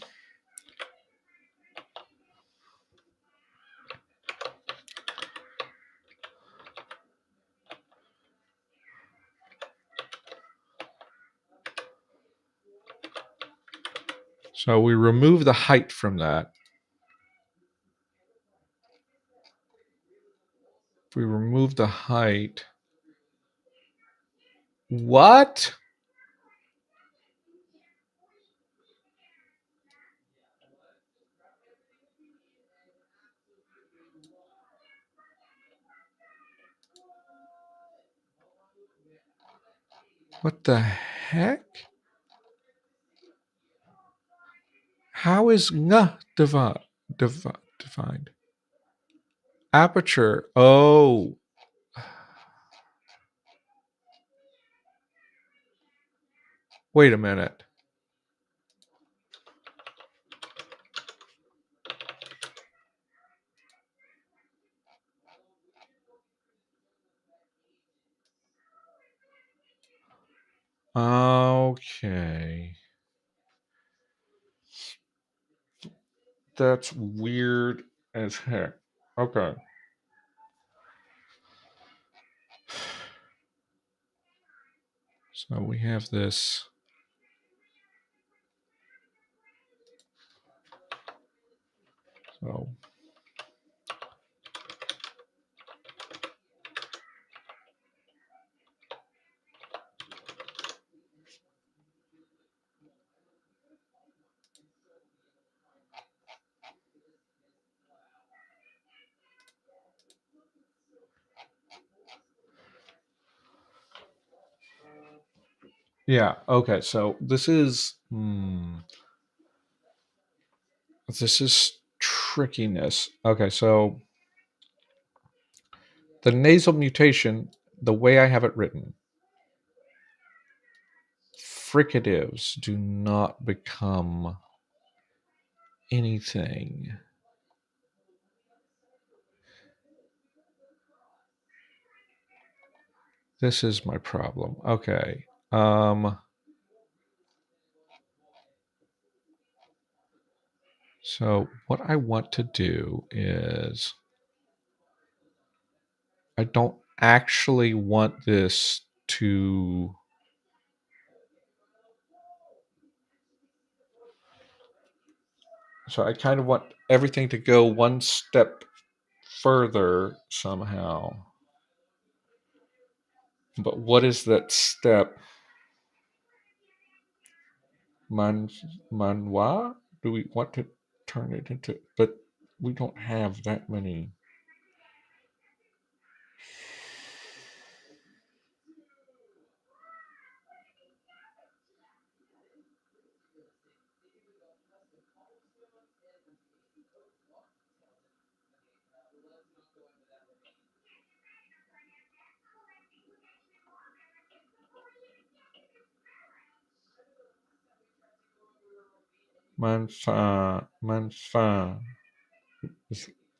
So we remove the height from that. If we remove the height. What? What the heck? How is defined? Aperture. Oh. Wait a minute. Okay. That's weird as heck. Okay. So we have this. So yeah, okay. So this is trickiness. Okay, so the nasal mutation, the way I have it written, fricatives do not become anything. This is my problem. Okay. So what I want to do is I don't actually want this to. So I kind of want everything to go one step further somehow. But what is that step? Manwa? Do we want to turn it into? But we don't have that many. Manfa, manfa.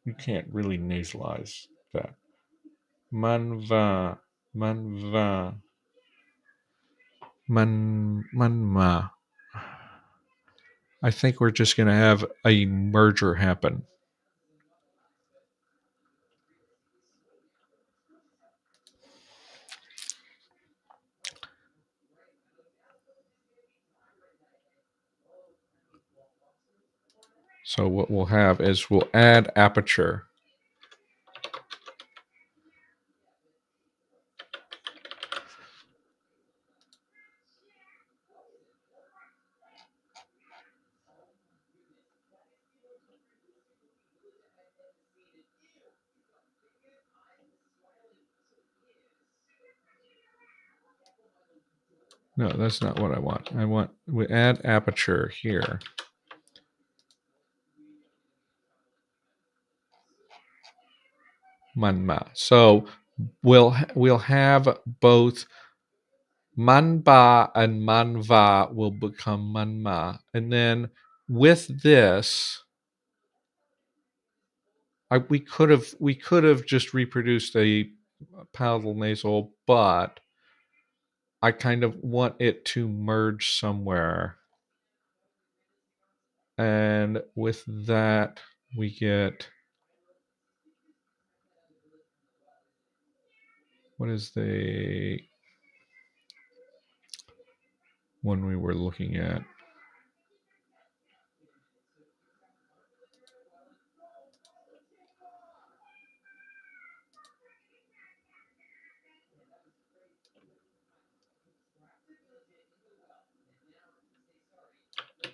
You can't really nasalize that. Manva, manva, manma. I think we're just going to have a merger happen. So what we'll have is we'll add aperture. No, that's not what I want. We add aperture here. Manma. So we'll have both manba and manva will become manma, and then with this, we could have just reproduced a palatal nasal, but I kind of want it to merge somewhere, and with that we get, what is the one we were looking at?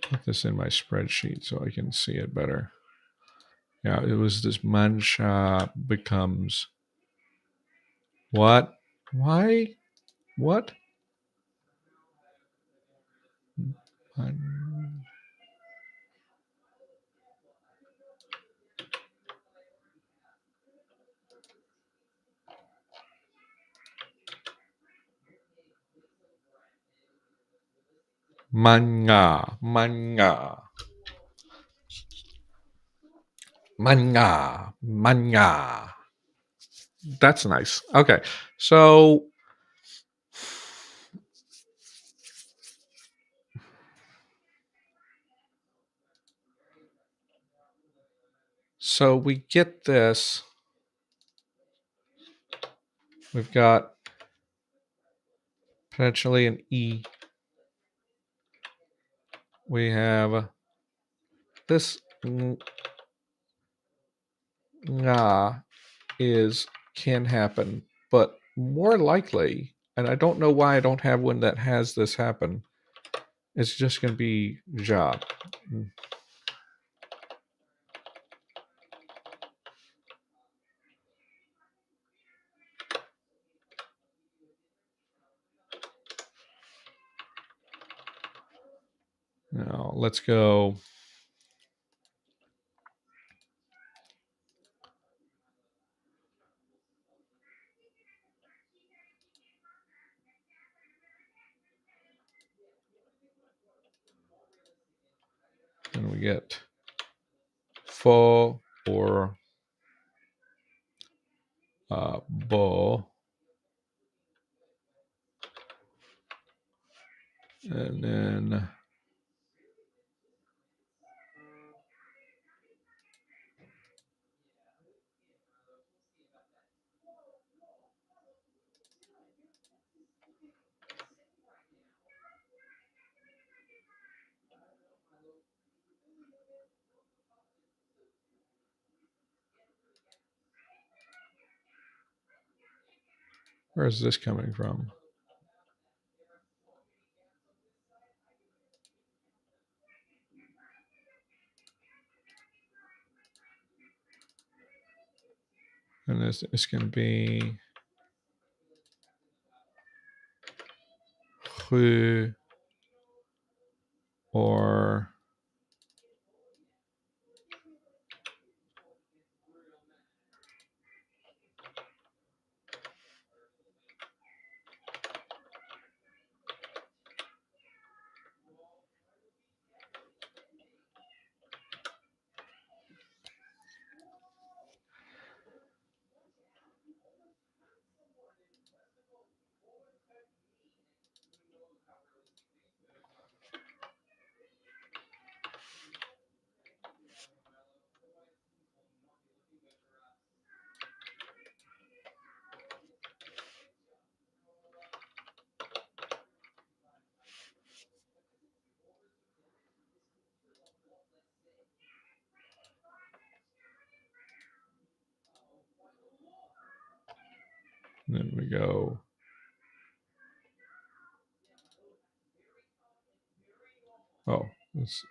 Put this in my spreadsheet so I can see it better. Yeah, it was this mancha becomes what? Why? What? Manga, manga, manga, manga. That's nice. Okay, so we get this. We've got potentially an E. We have this nga can happen, but more likely, and I don't know why I don't have one that has this happen, it's just going to be ja. Now let's go. And we get fo or bo. And then where is this coming from? And this is going to be hu or And then we go. Oh, this.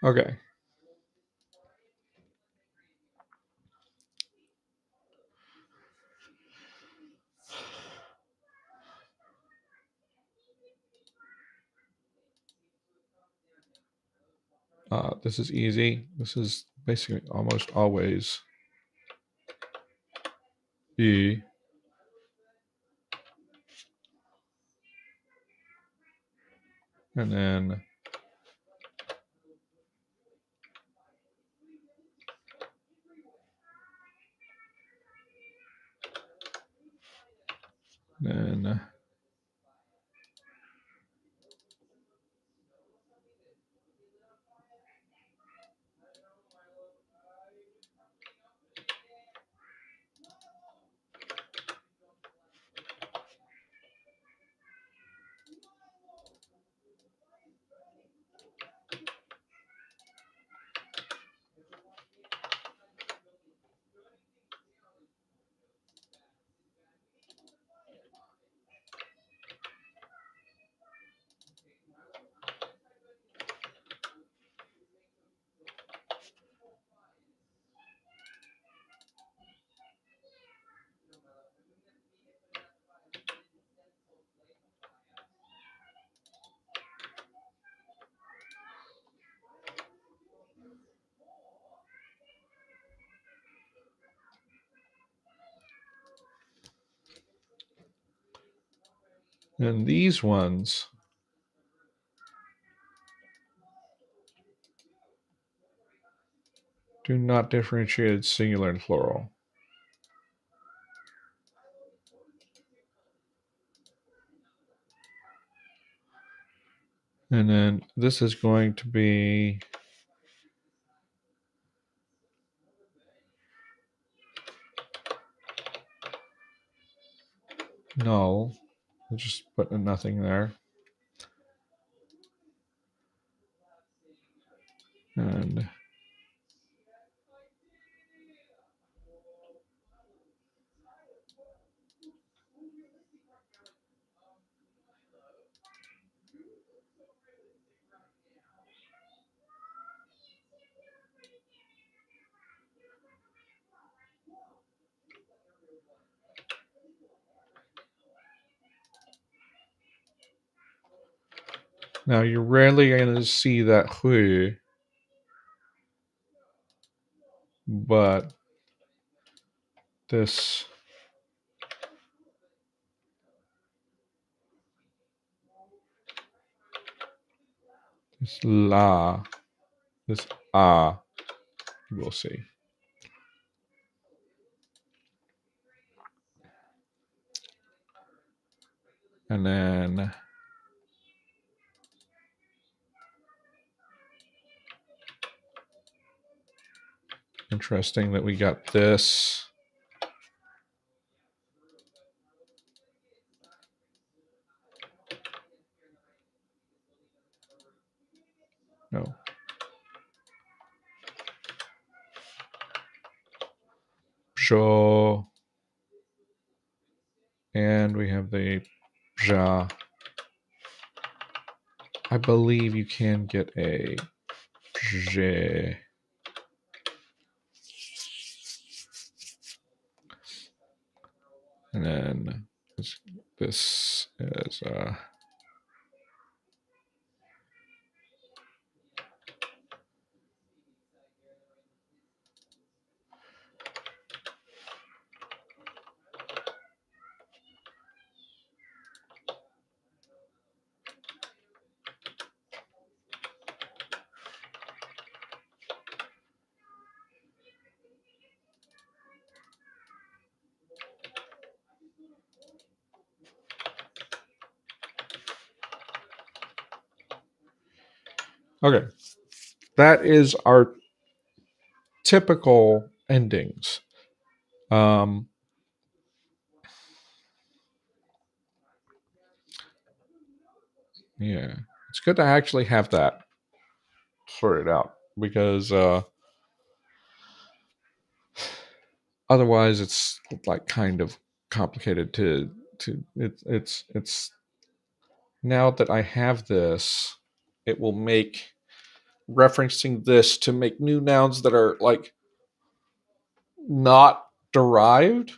Okay. This is easy. This is basically almost always E. And then then and these ones do not differentiate singular and plural. And then this is going to be null. We'll just put a nothing there. And now you're rarely going to see that hui, but this la, this ah, you will see. And then interesting that we got this. No. Sure. And we have the ja. I believe you can get a je. And then This is okay. That is our typical endings. Um, yeah, it's good to actually have that sorted out because otherwise it's like kind of complicated to it's now that I have this, it will make referencing this to make new nouns that are like not derived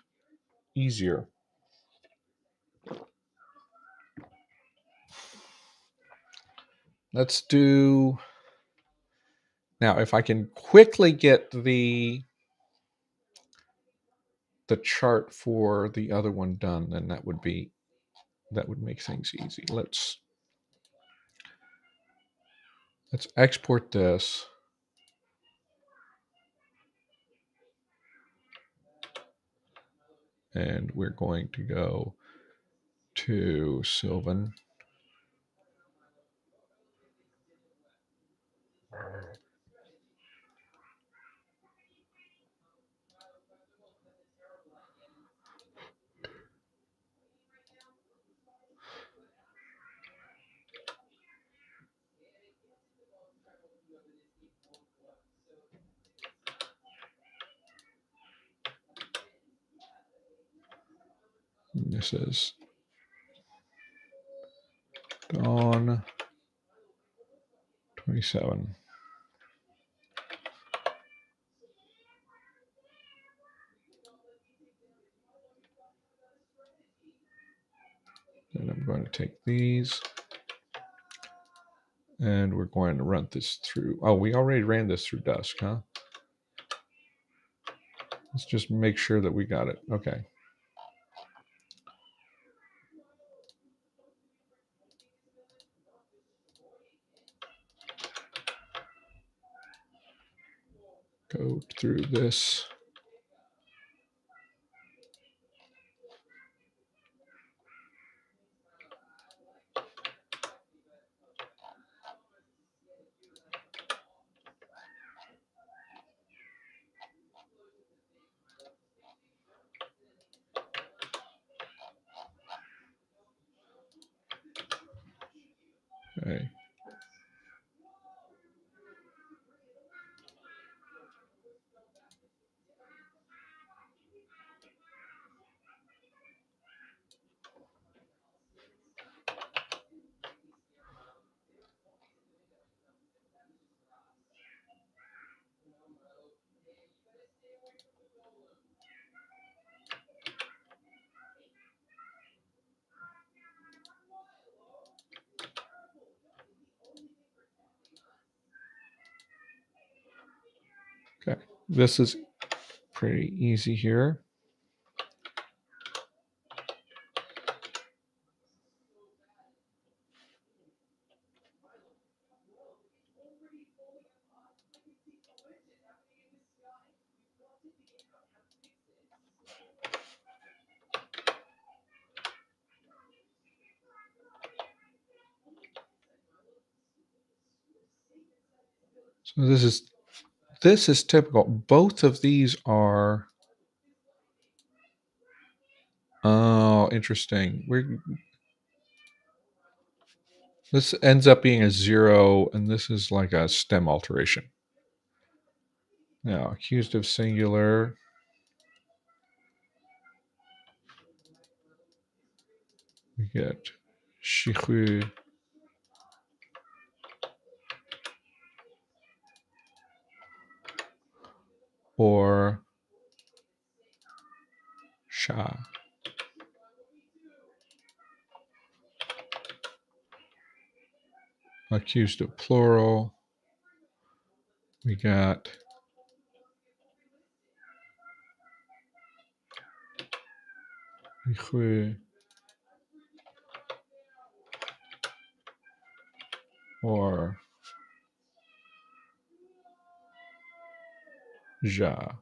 easier. Let's do now if I can quickly get the chart for the other one done, then that would make things easy. Let's export this. And we're going to go to Sylvan. This is Dawn 27. And I'm going to take these and we're going to run this through. Oh, we already ran this through Dusk, huh? Let's just make sure that we got it. Okay. Go through this. Okay. Okay. This is pretty easy here. So this is typical. Both of these are oh, interesting. This ends up being a 0 and this is like a stem alteration. Now, accused of singular. We get shihu or sha. accusative plural. We got or ja.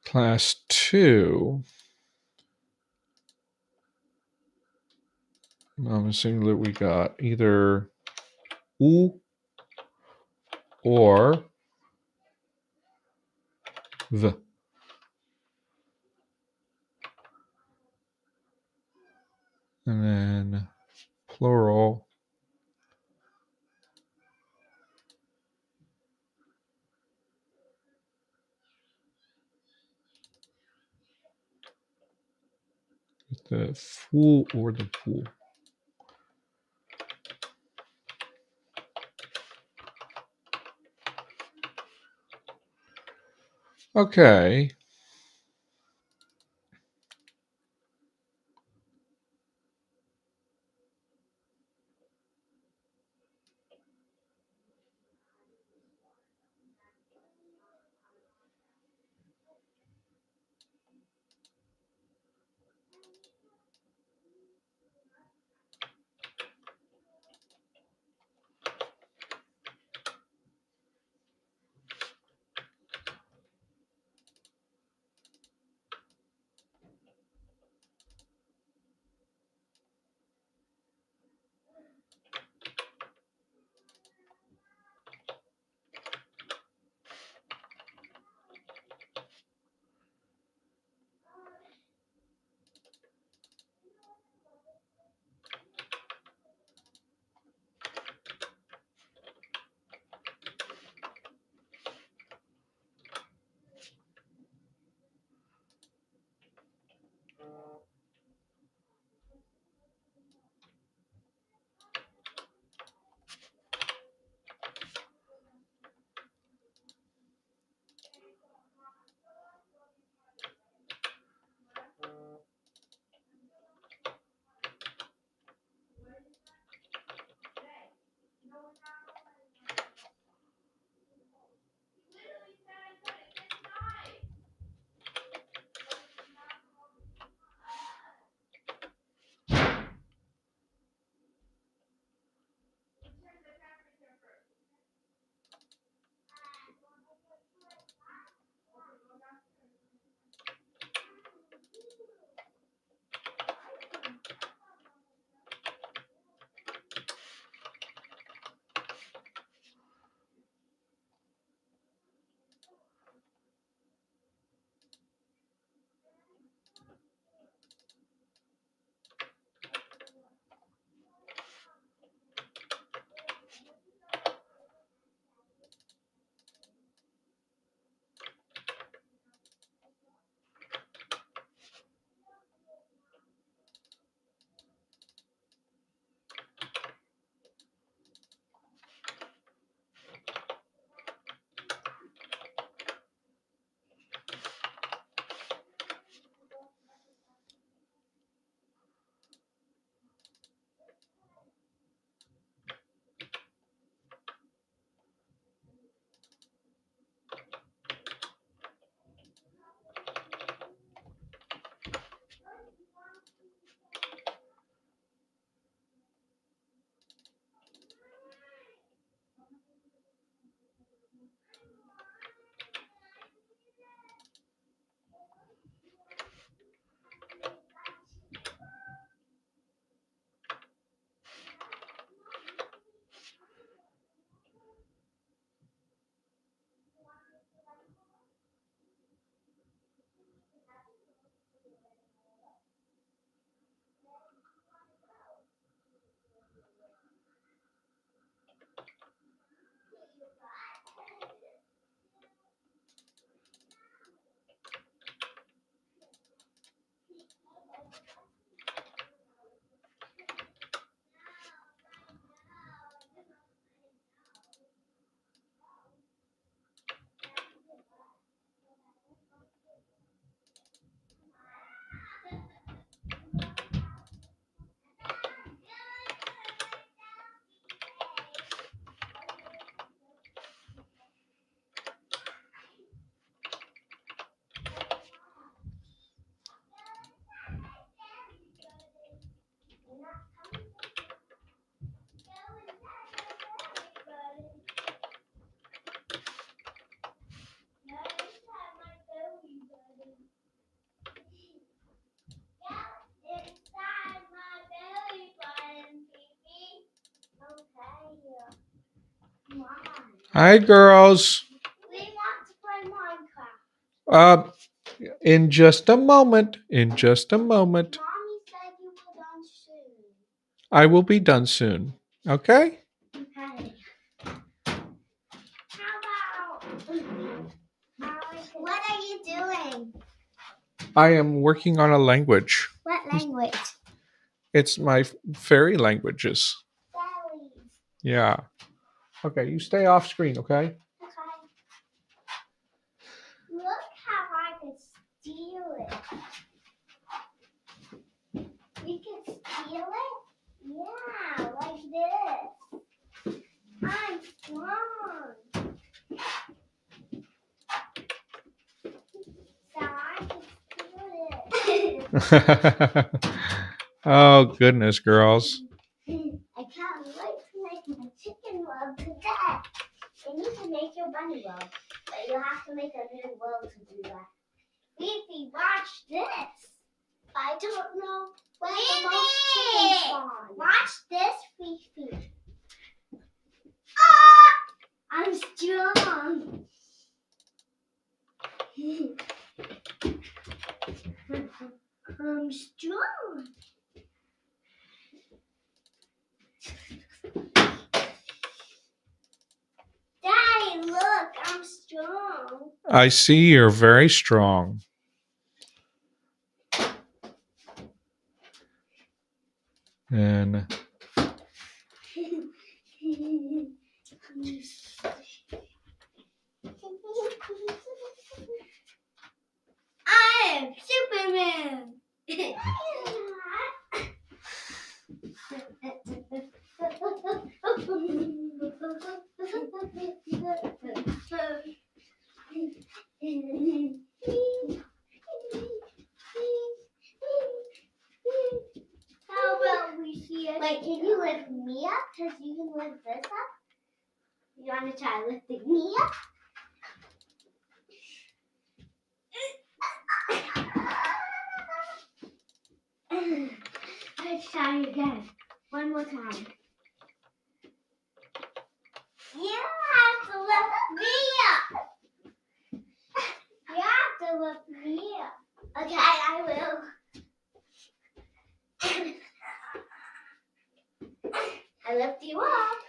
Class 2, I'm assuming that we got either u or v. And then plural, the fu or the pu. Okay. Hi, girls. We want to play Minecraft. In just a moment. In just a moment. Mommy said you were done soon. I will be done soon. Okay? Okay. How about... What are you doing? I am working on a language. What language? It's my fairy languages. Fairies. Yeah. Okay, you stay off screen, okay? Okay. Look how I can steal it. You can steal it? Yeah, like this. I'm strong. So I can steal it. Oh, goodness, girls. I can't wait to make my chicken world today. And you can make your bunny world. But you have to make a new world to do that. Fifi, watch this. I don't know where Fifi! The most chickens spawn. Watch this, Fifi. Ah! I'm strong. I'm strong. Daddy, look, I'm strong. I see you're very strong. And I am Superman. How about we see it? Wait, can you lift me up? Because you can lift this up. You want to try lifting me up? Let's try again. One more time. You have to lift me up. You have to lift me up. Okay, I will. I lift you up.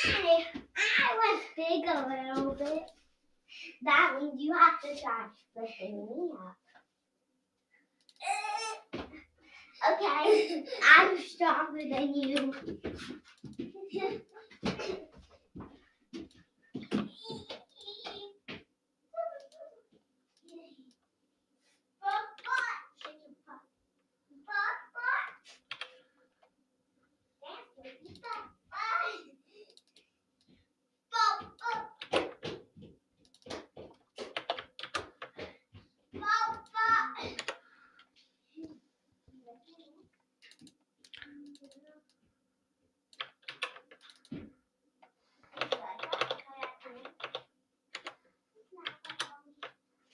I went big a little bit. That means you have to try lifting me up. Okay, I'm stronger than you.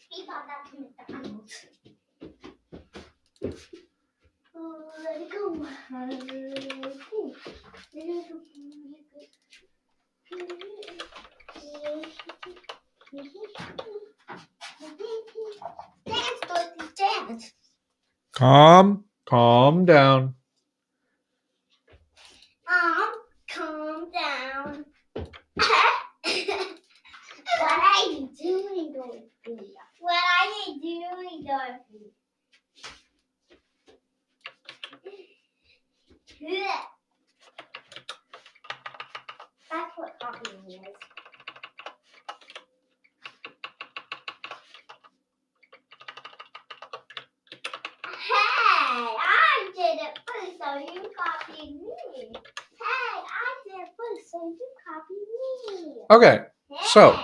He thought that to McDonald's. Oh, let it go. Dance, Dorothy, dance. calm down. Calm down. What are you doing, Dorothy? What are you doing, Dorothy? That's what copying is. Hey, I did it first, so you copied me. Hey, I did it first, so you copied me. Okay, so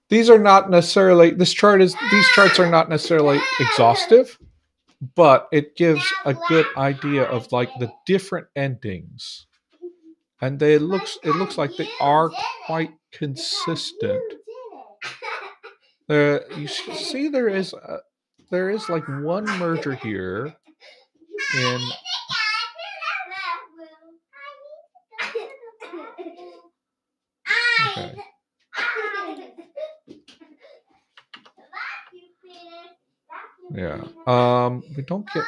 these are not necessarily these charts are not necessarily exhaustive, but it gives a good idea of like the different endings. And it looks like they are quite consistent. You see there is like one merger here in Okay. Yeah. We don't get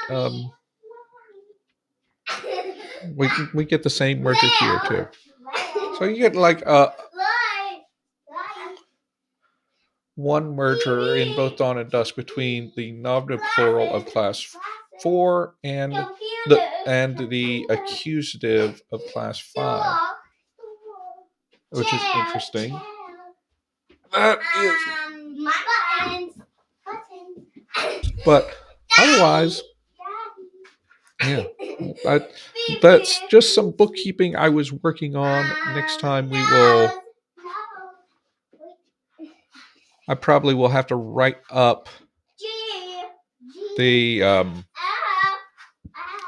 we get the same merger here too. So you get like one merger in both Dawn and Dusk between the nominative plural of class 4 and the accusative of class 5, which is interesting. That is, but otherwise, yeah, that's just some bookkeeping I was working on. Next time I probably will have to write up the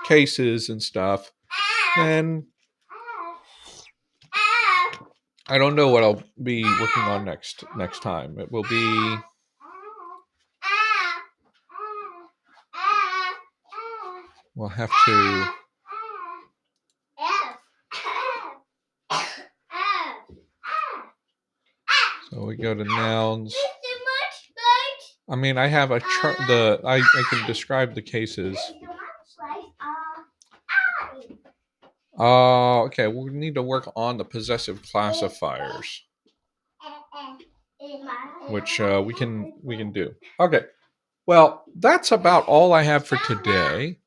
cases and stuff, and I don't know what I'll be working on next time. It will be we'll have to. So we go to nouns. I mean, I have a chart. I can describe the cases. Okay. We need to work on the possessive classifiers, which we can do. Okay. Well, that's about all I have for today.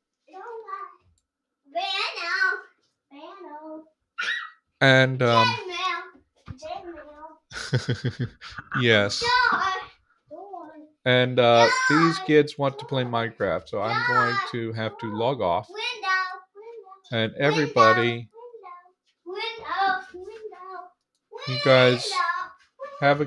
And yes. And these kids want to play Minecraft, so I'm going to have to log off. And everybody, you guys have a